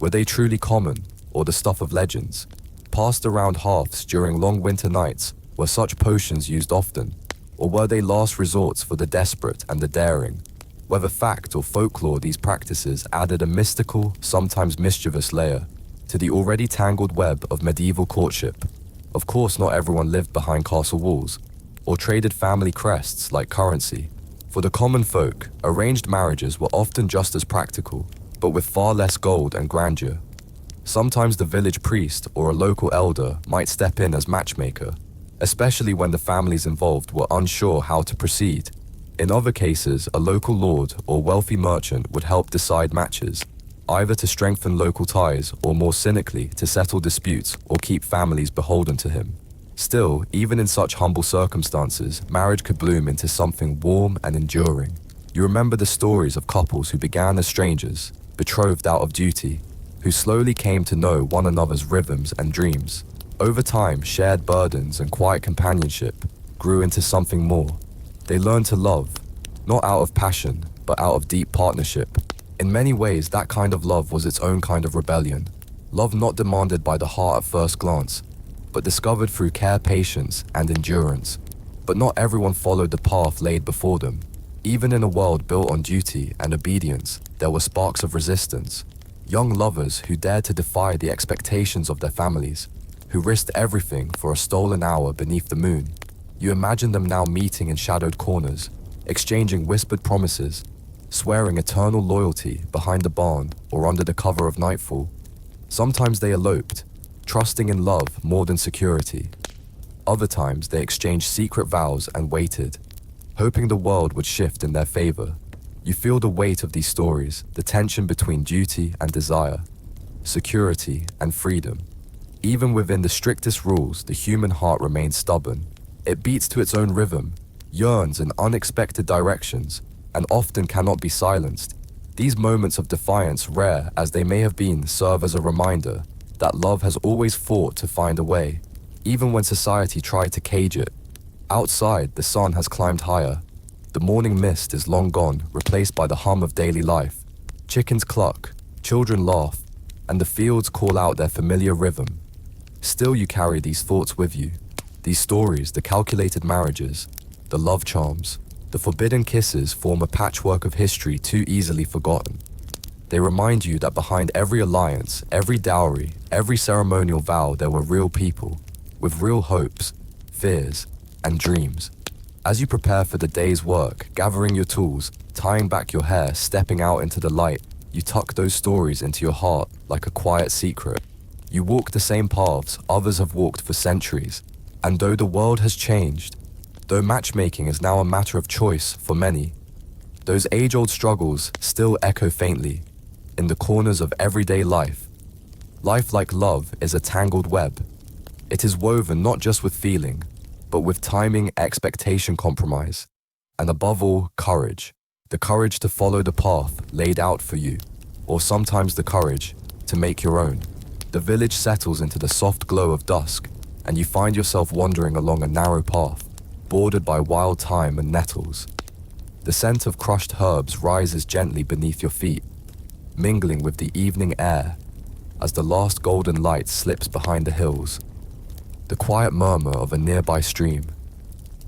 Were they truly common or the stuff of legends? Passed around hearths during long winter nights, were such potions used often, or were they last resorts for the desperate and the daring? Whether fact or folklore, these practices added a mystical, sometimes mischievous layer to the already tangled web of medieval courtship. Of course, not everyone lived behind castle walls, or traded family crests like currency. For the common folk, arranged marriages were often just as practical, but with far less gold and grandeur. Sometimes the village priest or a local elder might step in as matchmaker, especially when the families involved were unsure how to proceed. In other cases, a local lord or wealthy merchant would help decide matches, either to strengthen local ties or, more cynically, to settle disputes or keep families beholden to him. Still, even in such humble circumstances, marriage could bloom into something warm and enduring. You remember the stories of couples who began as strangers, betrothed out of duty, who slowly came to know one another's rhythms and dreams. Over time, shared burdens and quiet companionship grew into something more. They learned to love, not out of passion, but out of deep partnership. In many ways, that kind of love was its own kind of rebellion. Love not demanded by the heart at first glance, but discovered through care, patience, and endurance. But not everyone followed the path laid before them. Even in a world built on duty and obedience, there were sparks of resistance. Young lovers who dared to defy the expectations of their families, who risked everything for a stolen hour beneath the moon. You imagine them now meeting in shadowed corners, exchanging whispered promises, swearing eternal loyalty behind the barn or under the cover of nightfall. Sometimes they eloped, trusting in love more than security. Other times they exchanged secret vows and waited, hoping the world would shift in their favor. You feel the weight of these stories, the tension between duty and desire, security and freedom. Even within the strictest rules, the human heart remains stubborn. It beats to its own rhythm, yearns in unexpected directions, and often cannot be silenced. These moments of defiance, rare as they may have been, serve as a reminder that love has always fought to find a way, even when society tried to cage it. Outside, the sun has climbed higher. The morning mist is long gone, replaced by the hum of daily life. Chickens cluck, children laugh, and the fields call out their familiar rhythm. Still, you carry these thoughts with you. These stories, the calculated marriages, the love charms, the forbidden kisses form a patchwork of history too easily forgotten. They remind you that behind every alliance, every dowry, every ceremonial vow, there were real people, with real hopes, fears, and dreams. As you prepare for the day's work, gathering your tools, tying back your hair, stepping out into the light, you tuck those stories into your heart like a quiet secret. You walk the same paths others have walked for centuries, and though the world has changed, though matchmaking is now a matter of choice for many, those age-old struggles still echo faintly in the corners of everyday life. Life, like love, is a tangled web. It is woven not just with feeling, but with timing, expectation, compromise, and above all, courage. The courage to follow the path laid out for you, or sometimes the courage to make your own. The village settles into the soft glow of dusk, and you find yourself wandering along a narrow path, bordered by wild thyme and nettles. The scent of crushed herbs rises gently beneath your feet, mingling with the evening air as the last golden light slips behind the hills. The quiet murmur of a nearby stream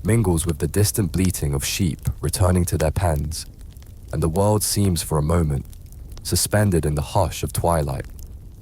mingles with the distant bleating of sheep returning to their pens, and the world seems for a moment suspended in the hush of twilight.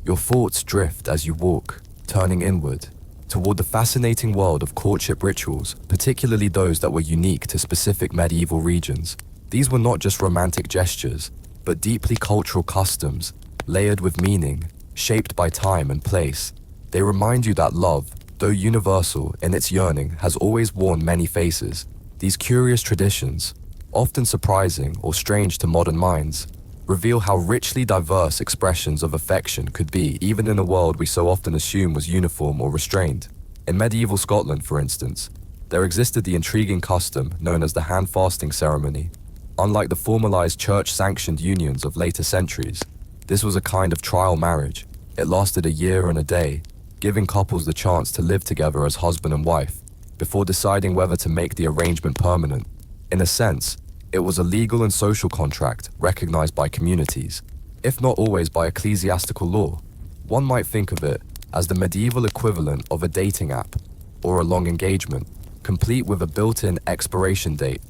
Your thoughts drift as you walk, turning inward, toward the fascinating world of courtship rituals, particularly those that were unique to specific medieval regions. These were not just romantic gestures, but deeply cultural customs, layered with meaning, shaped by time and place. They remind you that love, though universal in its yearning, has always worn many faces. These curious traditions, often surprising or strange to modern minds, reveal how richly diverse expressions of affection could be, even in a world we so often assume was uniform or restrained. In medieval Scotland, for instance, there existed the intriguing custom known as the hand-fasting ceremony. Unlike the formalized church-sanctioned unions of later centuries, this was a kind of trial marriage. It lasted a year and a day, giving couples the chance to live together as husband and wife, before deciding whether to make the arrangement permanent. In a sense, it was a legal and social contract recognized by communities, if not always by ecclesiastical law. One might think of it as the medieval equivalent of a dating app or a long engagement, complete with a built-in expiration date.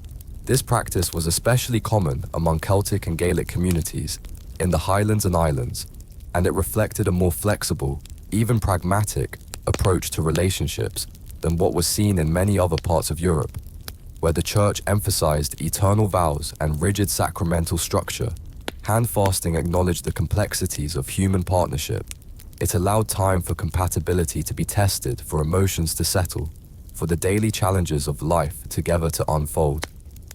This practice was especially common among Celtic and Gaelic communities in the Highlands and Islands, and it reflected a more flexible, even pragmatic, approach to relationships than what was seen in many other parts of Europe, where the church emphasized eternal vows and rigid sacramental structure. Hand-fasting acknowledged the complexities of human partnership. It allowed time for compatibility to be tested, for emotions to settle, for the daily challenges of life together to unfold,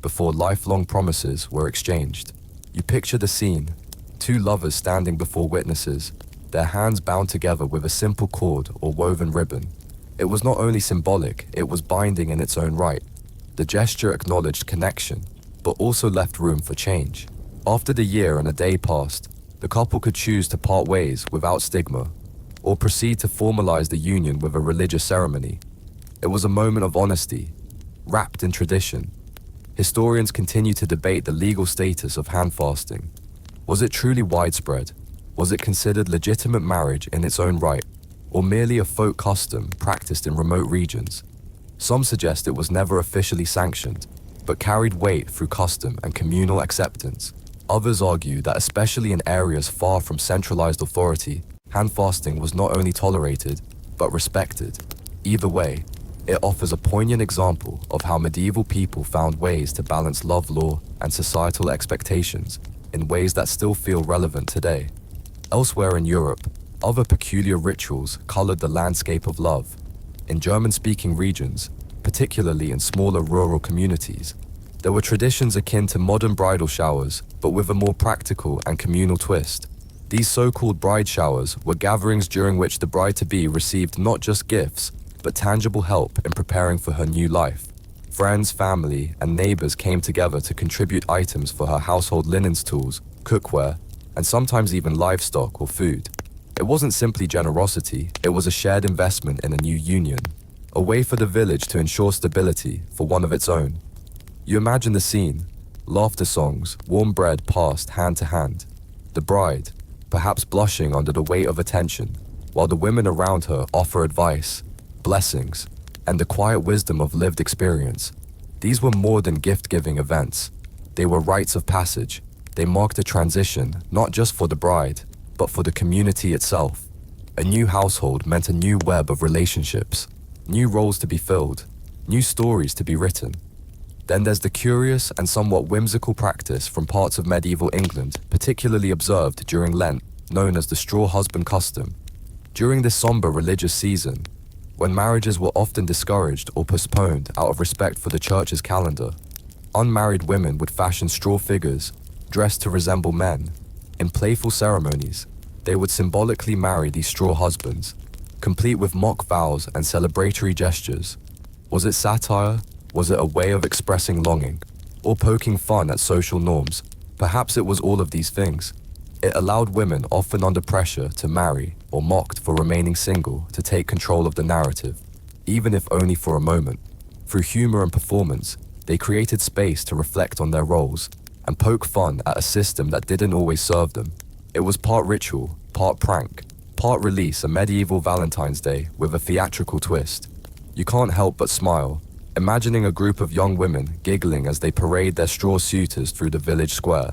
before lifelong promises were exchanged. You picture the scene, two lovers standing before witnesses, their hands bound together with a simple cord or woven ribbon. It was not only symbolic, it was binding in its own right. The gesture acknowledged connection, but also left room for change. After the year and a day passed, the couple could choose to part ways without stigma, or proceed to formalize the union with a religious ceremony. It was a moment of honesty, wrapped in tradition. Historians continue to debate the legal status of hand-fasting. Was it truly widespread? Was it considered legitimate marriage in its own right, or merely a folk custom practiced in remote regions? Some suggest it was never officially sanctioned, but carried weight through custom and communal acceptance. Others argue that especially in areas far from centralized authority, hand-fasting was not only tolerated, but respected. Either way, it offers a poignant example of how medieval people found ways to balance love law and societal expectations in ways that still feel relevant today. Elsewhere in Europe, other peculiar rituals colored the landscape of love. In German-speaking regions, particularly in smaller rural communities, there were traditions akin to modern bridal showers, but with a more practical and communal twist. These so-called bride showers were gatherings during which the bride-to-be received not just gifts, but tangible help in preparing for her new life. Friends, family, and neighbors came together to contribute items for her household linens, tools, cookware, and sometimes even livestock or food. It wasn't simply generosity, it was a shared investment in a new union, a way for the village to ensure stability for one of its own. You imagine the scene, laughter songs, warm bread passed hand to hand, the bride, perhaps blushing under the weight of attention, while the women around her offer advice, blessings, and the quiet wisdom of lived experience. These were more than gift-giving events. They were rites of passage. They marked a transition, not just for the bride, but for the community itself. A new household meant a new web of relationships, new roles to be filled, new stories to be written. Then there's the curious and somewhat whimsical practice from parts of medieval England, particularly observed during Lent, known as the straw husband custom. During this somber religious season, when marriages were often discouraged or postponed out of respect for the church's calendar, unmarried women would fashion straw figures, dressed to resemble men. In playful ceremonies, they would symbolically marry these straw husbands, complete with mock vows and celebratory gestures. Was it satire? Was it a way of expressing longing? Or poking fun at social norms? Perhaps it was all of these things. It allowed women often under pressure to marry or mocked for remaining single to take control of the narrative, even if only for a moment. Through humor and performance, they created space to reflect on their roles and poke fun at a system that didn't always serve them. It was part ritual, part prank, part release, a medieval Valentine's Day with a theatrical twist. You can't help but smile, imagining a group of young women giggling as they parade their straw suitors through the village square.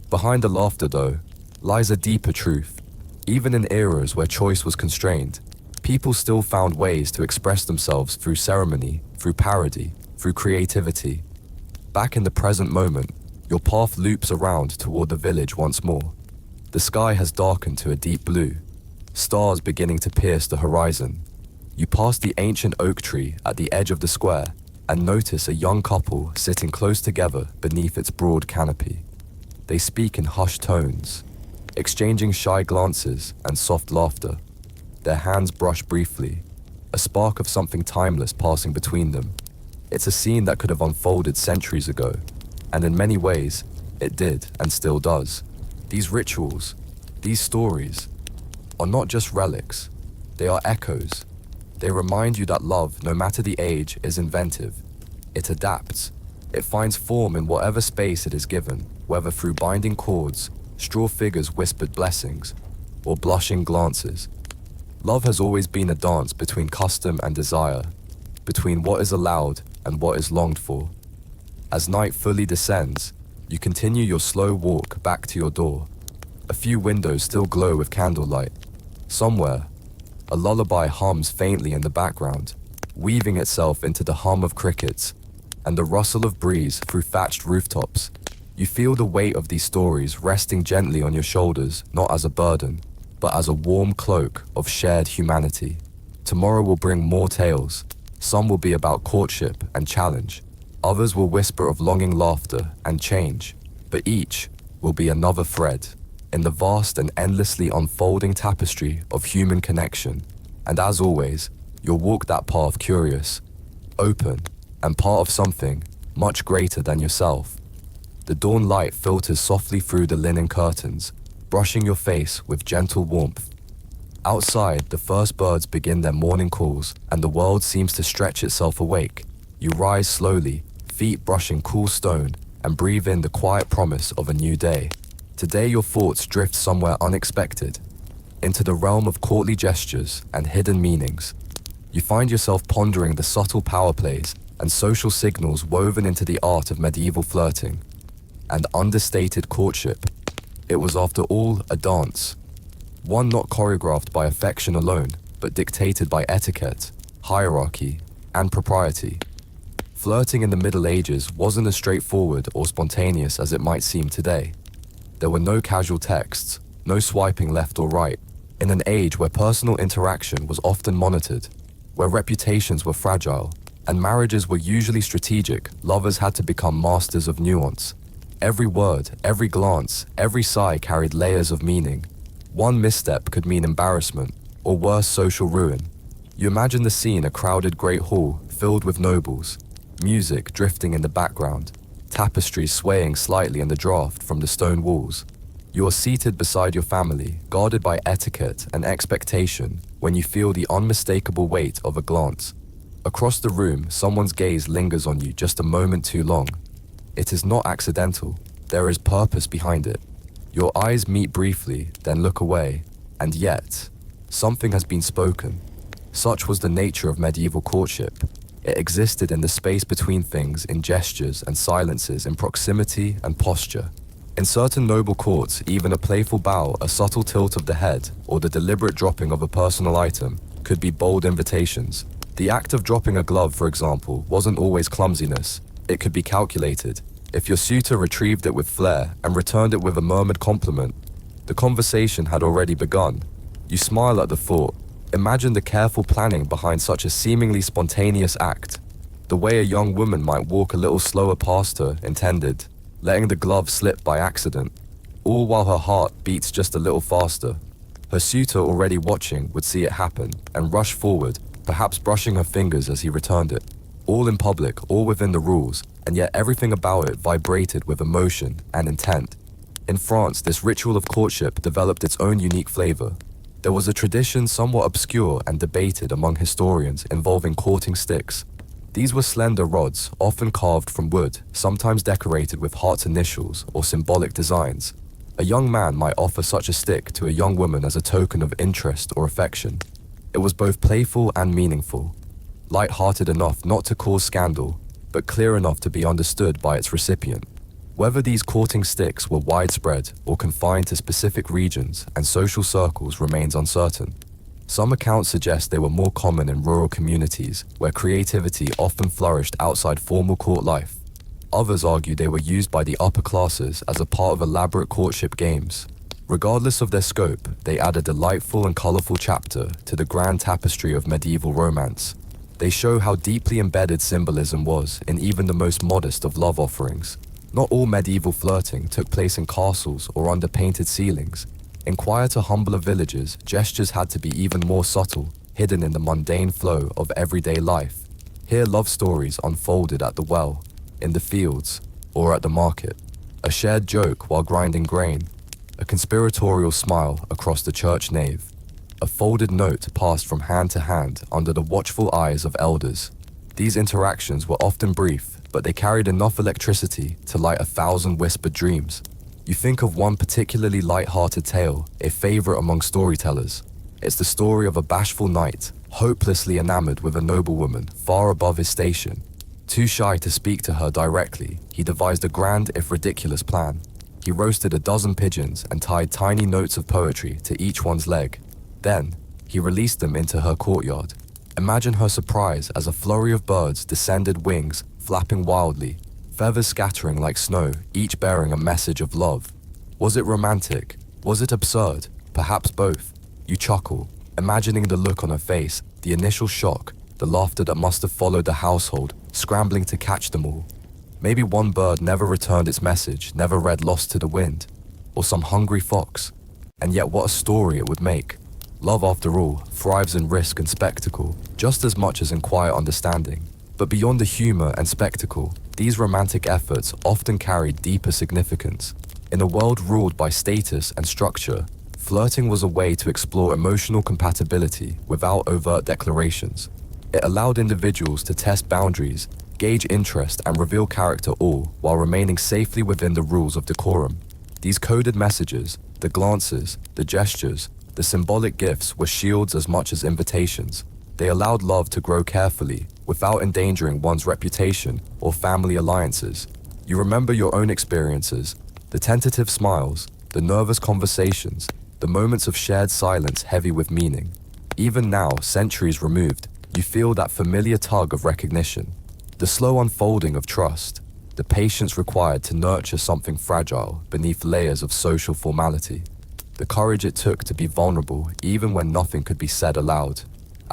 Behind the laughter, though, lies a deeper truth. Even in eras where choice was constrained, people still found ways to express themselves through ceremony, through parody, through creativity. Back in the present moment, your path loops around toward the village once more. The sky has darkened to a deep blue, stars beginning to pierce the horizon. You pass the ancient oak tree at the edge of the square and notice a young couple sitting close together beneath its broad canopy. They speak in hushed tones, exchanging shy glances and soft laughter. Their hands brush briefly, a spark of something timeless passing between them. It's a scene that could have unfolded centuries ago, and in many ways, it did and still does. These rituals, these stories, are not just relics, they are echoes. They remind you that love, no matter the age, is inventive. It adapts. It finds form in whatever space it is given, whether through binding cords, straw figures' whispered blessings, or blushing glances. Love has always been a dance between custom and desire, between what is allowed and what is longed for. As night fully descends, you continue your slow walk back to your door. A few windows still glow with candlelight. Somewhere, a lullaby hums faintly in the background, weaving itself into the hum of crickets and the rustle of breeze through thatched rooftops. You feel the weight of these stories resting gently on your shoulders, not as a burden, but as a warm cloak of shared humanity. Tomorrow will bring more tales. Some will be about courtship and challenge. Others will whisper of longing laughter and change. But each will be another thread in the vast and endlessly unfolding tapestry of human connection. And as always, you'll walk that path curious, open, and part of something much greater than yourself. The dawn light filters softly through the linen curtains, brushing your face with gentle warmth. Outside, the first birds begin their morning calls, and the world seems to stretch itself awake. You rise slowly, feet brushing cool stone, and breathe in the quiet promise of a new day. Today your thoughts drift somewhere unexpected, into the realm of courtly gestures and hidden meanings. You find yourself pondering the subtle power plays and social signals woven into the art of medieval flirting and understated courtship. It was after all a dance, one not choreographed by affection alone, but dictated by etiquette, hierarchy, and propriety. Flirting in the Middle Ages wasn't as straightforward or spontaneous as it might seem today. There were no casual texts, no swiping left or right. In an age where personal interaction was often monitored, where reputations were fragile, and marriages were usually strategic, lovers had to become masters of nuance. Every word, every glance, every sigh carried layers of meaning. One misstep could mean embarrassment, or worse, social ruin. You imagine the scene: a crowded great hall filled with nobles, music drifting in the background, tapestries swaying slightly in the draft from the stone walls. You are seated beside your family, guarded by etiquette and expectation, when you feel the unmistakable weight of a glance. Across the room, someone's gaze lingers on you just a moment too long. It is not accidental. There is purpose behind it. Your eyes meet briefly, then look away, and yet, something has been spoken. Such was the nature of medieval courtship. It existed in the space between things, in gestures and silences, in proximity and posture. In certain noble courts, even a playful bow, a subtle tilt of the head, or the deliberate dropping of a personal item could be bold invitations. The act of dropping a glove, for example, wasn't always clumsiness. It could be calculated. If your suitor retrieved it with flair and returned it with a murmured compliment, the conversation had already begun. You smile at the thought, Imagine the careful planning behind such a seemingly spontaneous act. The way a young woman might walk a little slower past her intended, letting the glove slip by accident, all while her heart beats just a little faster. Her suitor, already watching, would see it happen and rush forward, perhaps brushing her fingers as he returned it. All in public, all within the rules, and yet everything about it vibrated with emotion and intent. In France, this ritual of courtship developed its own unique flavor. There was a tradition somewhat obscure and debated among historians involving courting sticks. These were slender rods, often carved from wood, sometimes decorated with heart's initials or symbolic designs. A young man might offer such a stick to a young woman as a token of interest or affection. It was both playful and meaningful, light-hearted enough not to cause scandal, but clear enough to be understood by its recipient. Whether these courting sticks were widespread or confined to specific regions and social circles remains uncertain. Some accounts suggest they were more common in rural communities, where creativity often flourished outside formal court life. Others argue they were used by the upper classes as a part of elaborate courtship games. Regardless of their scope, they add a delightful and colorful chapter to the grand tapestry of medieval romance. They show how deeply embedded symbolism was in even the most modest of love offerings. Not all medieval flirting took place in castles or under painted ceilings. In quieter, humbler villages, gestures had to be even more subtle, hidden in the mundane flow of everyday life. Here, love stories unfolded at the well, in the fields, or at the market. A shared joke while grinding grain, a conspiratorial smile across the church nave, a folded note passed from hand to hand under the watchful eyes of elders. These interactions were often brief, but they carried enough electricity to light 1,000 whispered dreams. You think of one particularly light-hearted tale, a favorite among storytellers. It's the story of a bashful knight, hopelessly enamored with a noblewoman far above his station. Too shy to speak to her directly, he devised a grand if ridiculous plan. He roasted 12 pigeons and tied tiny notes of poetry to each one's leg. Then, he released them into her courtyard. Imagine her surprise as a flurry of birds descended, wings flapping wildly, feathers scattering like snow, each bearing a message of love. Was it romantic? Was it absurd? Perhaps both. You chuckle, imagining the look on her face, the initial shock, the laughter that must have followed the household, scrambling to catch them all. Maybe one bird never returned its message, never read Lost to the Wind, or some hungry fox. And yet what a story it would make. Love, after all, thrives in risk and spectacle, just as much as in quiet understanding. But beyond the humor and spectacle, these romantic efforts often carried deeper significance. In a world ruled by status and structure, flirting was a way to explore emotional compatibility without overt declarations. It allowed individuals to test boundaries, gauge interest, and reveal character, all while remaining safely within the rules of decorum. These coded messages, the glances, the gestures, the symbolic gifts were shields as much as invitations. They allowed love to grow carefully, without endangering one's reputation or family alliances. You remember your own experiences, the tentative smiles, the nervous conversations, the moments of shared silence heavy with meaning. Even now, centuries removed, you feel that familiar tug of recognition, the slow unfolding of trust, the patience required to nurture something fragile beneath layers of social formality, the courage it took to be vulnerable even when nothing could be said aloud.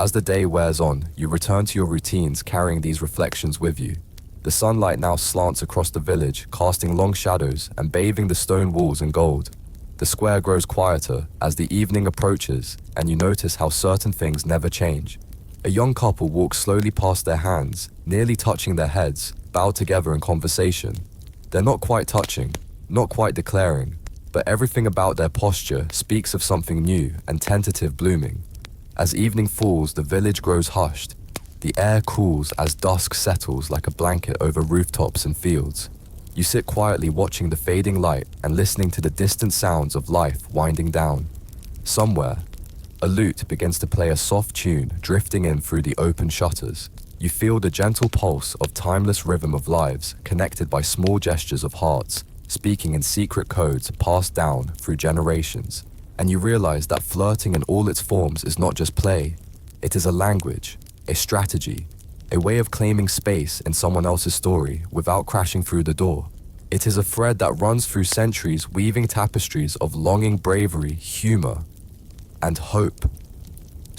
As the day wears on, you return to your routines carrying these reflections with you. The sunlight now slants across the village, casting long shadows and bathing the stone walls in gold. The square grows quieter as the evening approaches, and you notice how certain things never change. A young couple walks slowly past their hands, nearly touching their heads, bowed together in conversation. They're not quite touching, not quite declaring, but everything about their posture speaks of something new and tentative blooming. As evening falls, the village grows hushed. The air cools as dusk settles like a blanket over rooftops and fields. You sit quietly watching the fading light and listening to the distant sounds of life winding down. Somewhere, a lute begins to play a soft tune drifting in through the open shutters. You feel the gentle pulse of timeless rhythm of lives connected by small gestures of hearts, speaking in secret codes passed down through generations. And you realize that flirting in all its forms is not just play. It is a language, a strategy, a way of claiming space in someone else's story without crashing through the door. It is a thread that runs through centuries, weaving tapestries of longing, bravery, humor, and hope.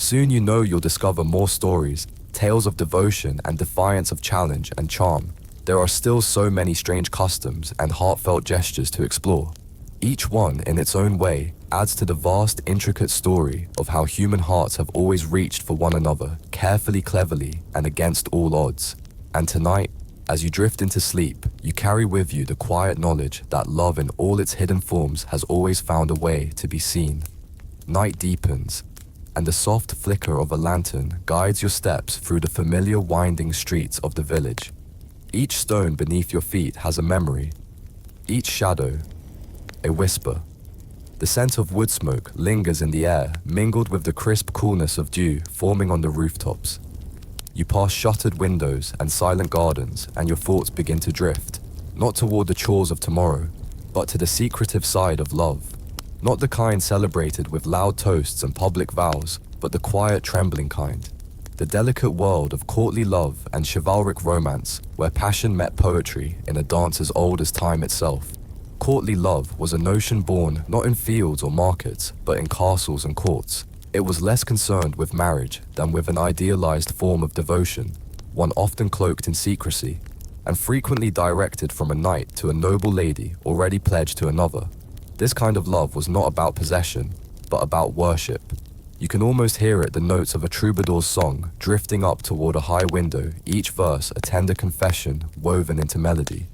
Soon you know you'll discover more stories, tales of devotion and defiance of challenge and charm. There are still so many strange customs and heartfelt gestures to explore. Each one, in its own way, adds to the vast, intricate story of how human hearts have always reached for one another, carefully, cleverly, and against all odds. And tonight, as you drift into sleep, you carry with you the quiet knowledge that love in all its hidden forms has always found a way to be seen. Night deepens, and the soft flicker of a lantern guides your steps through the familiar winding streets of the village. Each stone beneath your feet has a memory, each shadow, a whisper. The scent of wood smoke lingers in the air, mingled with the crisp coolness of dew forming on the rooftops. You pass shuttered windows and silent gardens, and your thoughts begin to drift, not toward the chores of tomorrow, but to the secretive side of love. Not the kind celebrated with loud toasts and public vows, but the quiet, trembling kind. The delicate world of courtly love and chivalric romance, where passion met poetry in a dance as old as time itself. Courtly love was a notion born not in fields or markets, but in castles and courts. It was less concerned with marriage than with an idealized form of devotion, one often cloaked in secrecy, and frequently directed from a knight to a noble lady already pledged to another. This kind of love was not about possession, but about worship. You can almost hear it, the notes of a troubadour's song, drifting up toward a high window, each verse a tender confession woven into melody.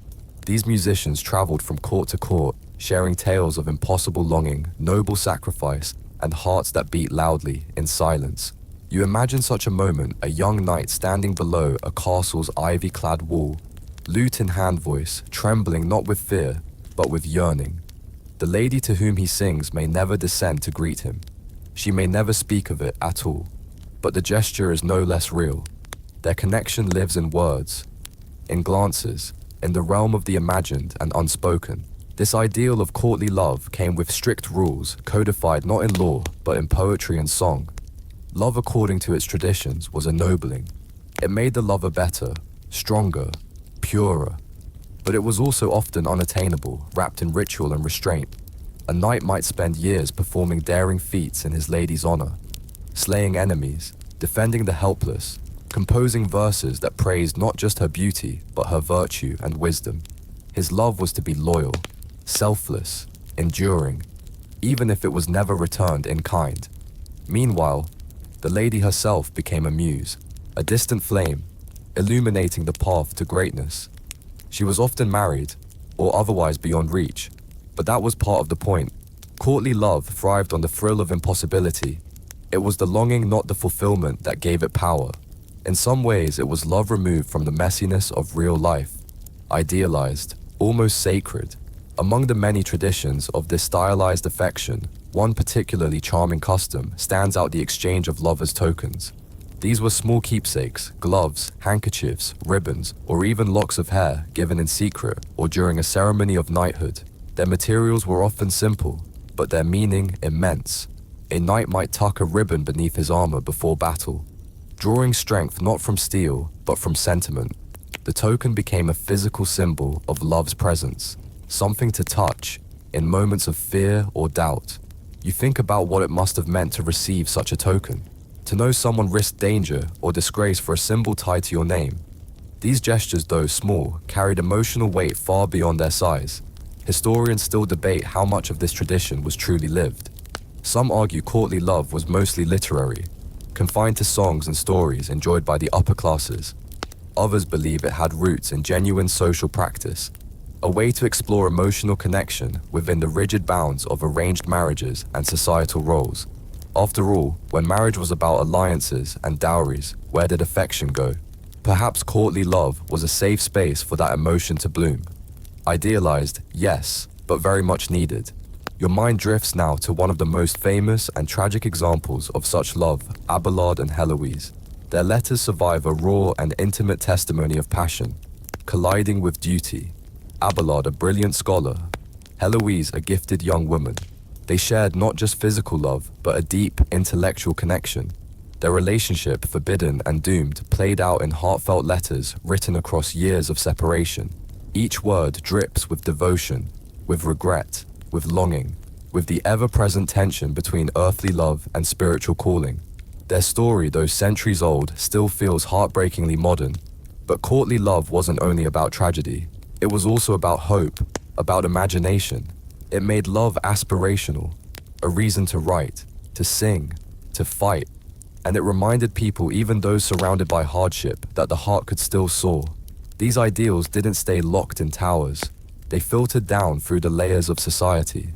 These musicians traveled from court to court, sharing tales of impossible longing, noble sacrifice, and hearts that beat loudly in silence. You imagine such a moment, a young knight standing below a castle's ivy-clad wall, lute in hand voice, trembling not with fear, but with yearning. The lady to whom he sings may never descend to greet him. She may never speak of it at all, but the gesture is no less real. Their connection lives in words, in glances, in the realm of the imagined and unspoken. This ideal of courtly love came with strict rules, codified not in law, but in poetry and song. Love according to its traditions was ennobling. It made the lover better, stronger, purer. But it was also often unattainable, wrapped in ritual and restraint. A knight might spend years performing daring feats in his lady's honor, slaying enemies, defending the helpless, composing verses that praised not just her beauty, but her virtue and wisdom. His love was to be loyal, selfless, enduring, even if it was never returned in kind. Meanwhile, the lady herself became a muse, a distant flame, illuminating the path to greatness. She was often married, or otherwise beyond reach, but that was part of the point. Courtly love thrived on the thrill of impossibility. It was the longing, not the fulfillment, that gave it power. In some ways, it was love removed from the messiness of real life, idealized, almost sacred. Among the many traditions of this stylized affection, one particularly charming custom stands out: the exchange of lovers' tokens. These were small keepsakes, gloves, handkerchiefs, ribbons, or even locks of hair given in secret or during a ceremony of knighthood. Their materials were often simple, but their meaning immense. A knight might tuck a ribbon beneath his armor before battle, drawing strength not from steel, but from sentiment. The token became a physical symbol of love's presence, something to touch in moments of fear or doubt. You think about what it must have meant to receive such a token, to know someone risked danger or disgrace for a symbol tied to your name. These gestures, though small, carried emotional weight far beyond their size. Historians still debate how much of this tradition was truly lived. Some argue courtly love was mostly literary, confined to songs and stories enjoyed by the upper classes. Others believe it had roots in genuine social practice, a way to explore emotional connection within the rigid bounds of arranged marriages and societal roles. After all, when marriage was about alliances and dowries, where did affection go? Perhaps courtly love was a safe space for that emotion to bloom. Idealized, yes, but very much needed. Your mind drifts now to one of the most famous and tragic examples of such love, Abelard and Heloise. Their letters survive a raw and intimate testimony of passion, colliding with duty. Abelard, a brilliant scholar, Heloise, a gifted young woman. They shared not just physical love, but a deep intellectual connection. Their relationship, forbidden and doomed, played out in heartfelt letters written across years of separation. Each word drips with devotion, with regret, with longing, with the ever-present tension between earthly love and spiritual calling. Their story, though centuries old, still feels heartbreakingly modern. But courtly love wasn't only about tragedy. It was also about hope, about imagination. It made love aspirational, a reason to write, to sing, to fight. And it reminded people, even those surrounded by hardship, that the heart could still soar. These ideals didn't stay locked in towers. They filtered down through the layers of society.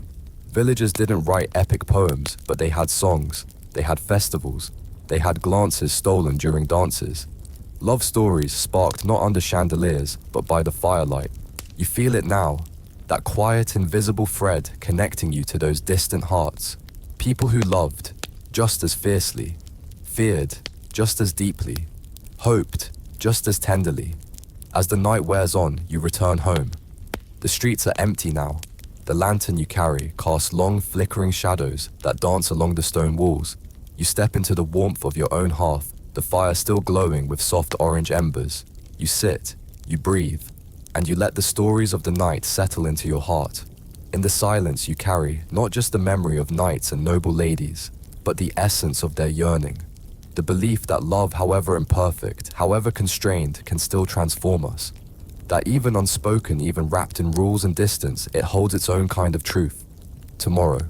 Villagers didn't write epic poems, but they had songs, they had festivals, they had glances stolen during dances. Love stories sparked not under chandeliers, but by the firelight. You feel it now, that quiet, invisible thread connecting you to those distant hearts. People who loved just as fiercely, feared just as deeply, hoped just as tenderly. As the night wears on, you return home. The streets are empty now. The lantern you carry casts long, flickering shadows that dance along the stone walls. You step into the warmth of your own hearth, the fire still glowing with soft orange embers. You sit, you breathe, and you let the stories of the night settle into your heart. In the silence you carry not just the memory of knights and noble ladies, but the essence of their yearning. The belief that love, however imperfect, however constrained, can still transform us. That even unspoken, even wrapped in rules and distance, it holds its own kind of truth. Tomorrow,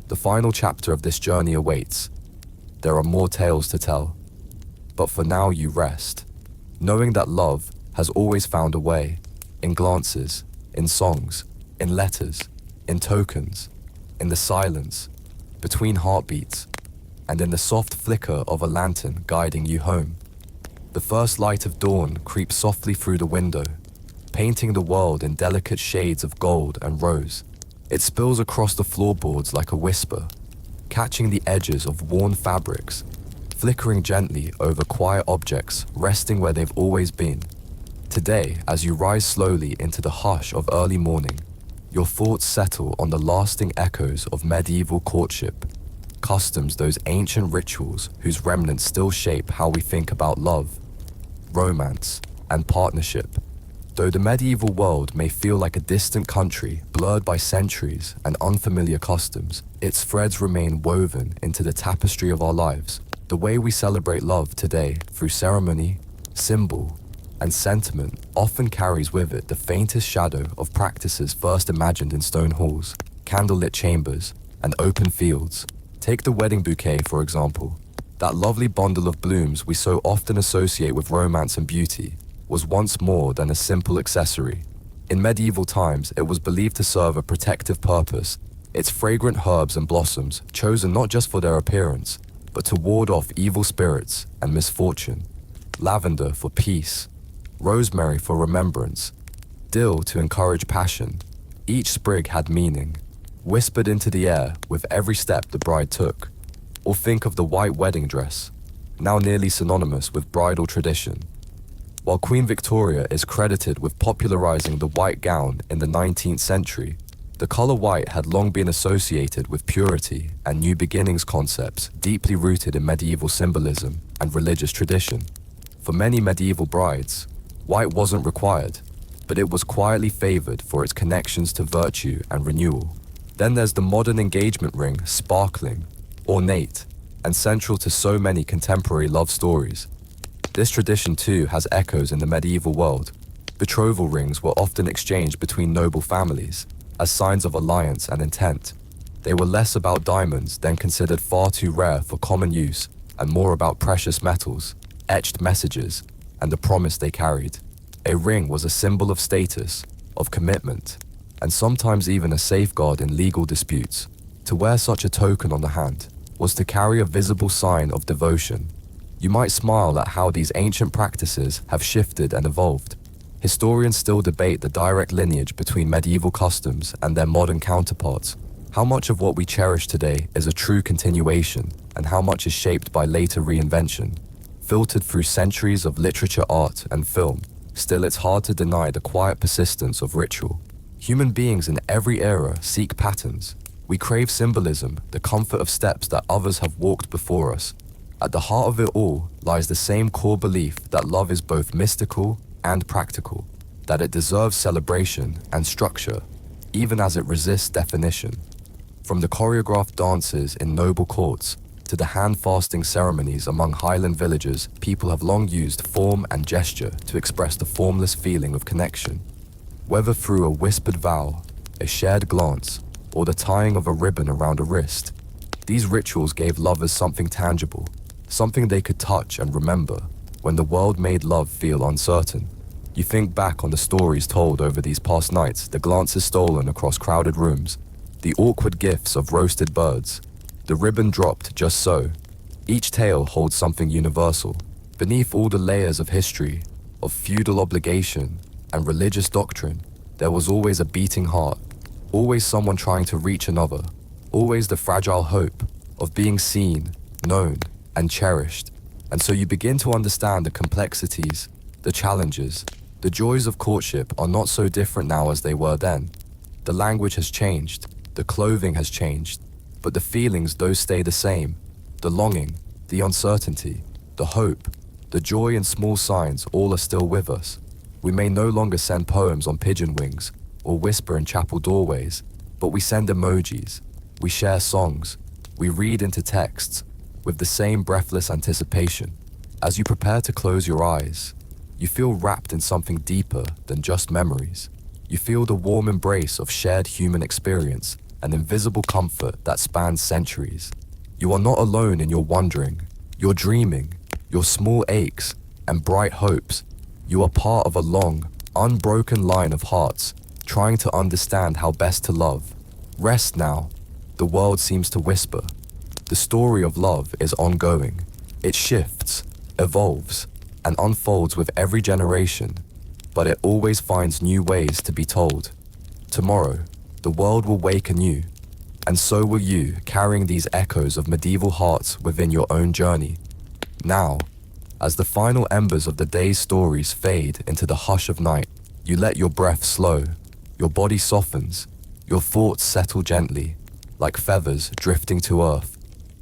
the final chapter of this journey awaits. There are more tales to tell. But for now you rest, knowing that love has always found a way, in glances, in songs, in letters, in tokens, in the silence, between heartbeats, and in the soft flicker of a lantern guiding you home. The first light of dawn creeps softly through the window, painting the world in delicate shades of gold and rose. It spills across the floorboards like a whisper, catching the edges of worn fabrics, flickering gently over quiet objects resting where they've always been. Today, as you rise slowly into the hush of early morning, your thoughts settle on the lasting echoes of medieval courtship, customs, those ancient rituals whose remnants still shape how we think about love, romance, and partnership. Though the medieval world may feel like a distant country, blurred by centuries and unfamiliar customs, its threads remain woven into the tapestry of our lives. The way we celebrate love today, through ceremony, symbol, and sentiment, often carries with it the faintest shadow of practices first imagined in stone halls, candlelit chambers, and open fields. Take the wedding bouquet, for example. That lovely bundle of blooms we so often associate with romance and beauty was once more than a simple accessory. In medieval times, it was believed to serve a protective purpose, its fragrant herbs and blossoms chosen not just for their appearance, but to ward off evil spirits and misfortune. Lavender for peace, rosemary for remembrance, dill to encourage passion. Each sprig had meaning, whispered into the air with every step the bride took. Or think of the white wedding dress, now nearly synonymous with bridal tradition. While Queen Victoria is credited with popularizing the white gown in the 19th century, the color white had long been associated with purity and new beginnings concepts deeply rooted in medieval symbolism and religious tradition. For many medieval brides, white wasn't required, but it was quietly favored for its connections to virtue and renewal. Then there's the modern engagement ring, sparkling, ornate, and central to so many contemporary love stories. This tradition too has echoes in the medieval world. Betrothal rings were often exchanged between noble families as signs of alliance and intent. They were less about diamonds, then considered far too rare for common use, and more about precious metals, etched messages, and the promise they carried. A ring was a symbol of status, of commitment, and sometimes even a safeguard in legal disputes. To wear such a token on the hand was to carry a visible sign of devotion. You might smile at how these ancient practices have shifted and evolved. Historians still debate the direct lineage between medieval customs and their modern counterparts. How much of what we cherish today is a true continuation, and how much is shaped by later reinvention? Filtered through centuries of literature, art, and film, still it's hard to deny the quiet persistence of ritual. Human beings in every era seek patterns. We crave symbolism, the comfort of steps that others have walked before us. At the heart of it all lies the same core belief that love is both mystical and practical, that it deserves celebration and structure, even as it resists definition. From the choreographed dances in noble courts to the hand-fasting ceremonies among highland villages, people have long used form and gesture to express the formless feeling of connection. Whether through a whispered vow, a shared glance, or the tying of a ribbon around a wrist, these rituals gave lovers something tangible, something they could touch and remember when the world made love feel uncertain. You think back on the stories told over these past nights, the glances stolen across crowded rooms, the awkward gifts of roasted birds, the ribbon dropped just so. Each tale holds something universal. Beneath all the layers of history, of feudal obligation, and religious doctrine, there was always a beating heart, always someone trying to reach another, always the fragile hope of being seen, known, and cherished. And so you begin to understand the complexities, the challenges, the joys of courtship are not so different now as they were then. The language has changed, the clothing has changed, but the feelings, those stay the same. The longing, the uncertainty, the hope, the joy in small signs, all are still with us. We may no longer send poems on pigeon wings or whisper in chapel doorways, but we send emojis, we share songs, we read into texts with the same breathless anticipation. As you prepare to close your eyes, you feel wrapped in something deeper than just memories. You feel the warm embrace of shared human experience, an invisible comfort that spans centuries. You are not alone in your wondering, your dreaming, your small aches and bright hopes. You are part of a long, unbroken line of hearts trying to understand how best to love. Rest now, the world seems to whisper. The story of love is ongoing. It shifts, evolves, and unfolds with every generation, but it always finds new ways to be told. Tomorrow, the world will wake anew, and so will you, carrying these echoes of medieval hearts within your own journey. Now, as the final embers of the day's stories fade into the hush of night, you let your breath slow, your body softens, your thoughts settle gently, like feathers drifting to earth.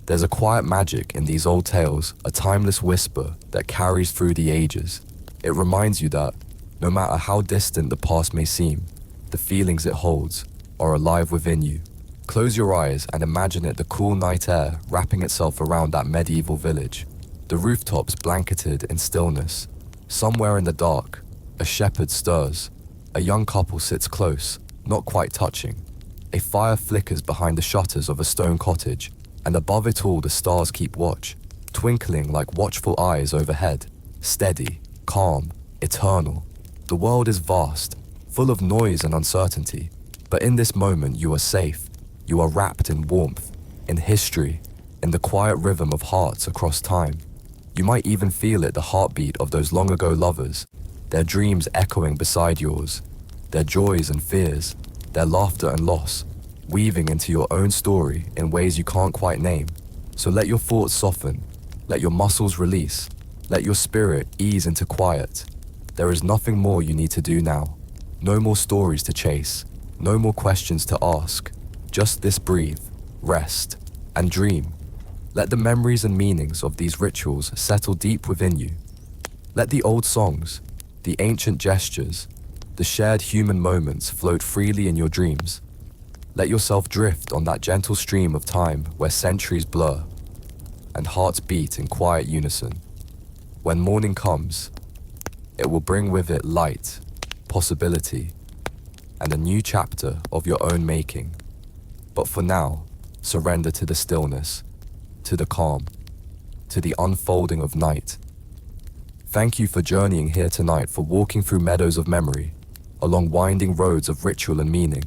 There's a quiet magic in these old tales, a timeless whisper that carries through the ages. It reminds you that, no matter how distant the past may seem, the feelings it holds are alive within you. Close your eyes and imagine it, the cool night air wrapping itself around that medieval village. The rooftops blanketed in stillness. Somewhere in the dark, a shepherd stirs. A young couple sits close, not quite touching. A fire flickers behind the shutters of a stone cottage, and above it all the stars keep watch, twinkling like watchful eyes overhead, steady, calm, eternal. The world is vast, full of noise and uncertainty, but in this moment you are safe. You are wrapped in warmth, in history, in the quiet rhythm of hearts across time. You might even feel it, the heartbeat of those long ago lovers, their dreams echoing beside yours, their joys and fears, their laughter and loss, weaving into your own story in ways you can't quite name. So let your thoughts soften, let your muscles release, let your spirit ease into quiet. There is nothing more you need to do now. No more stories to chase, no more questions to ask. Just this: breathe, rest, and dream. Let the memories and meanings of these rituals settle deep within you. Let the old songs, the ancient gestures, the shared human moments float freely in your dreams. Let yourself drift on that gentle stream of time where centuries blur and hearts beat in quiet unison. When morning comes, it will bring with it light, possibility, and a new chapter of your own making. But for now, surrender to the stillness, to the calm, to the unfolding of night. Thank you for journeying here tonight, for walking through meadows of memory, along winding roads of ritual and meaning.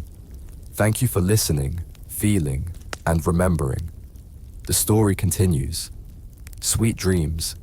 Thank you for listening, feeling, and remembering. The story continues. Sweet dreams,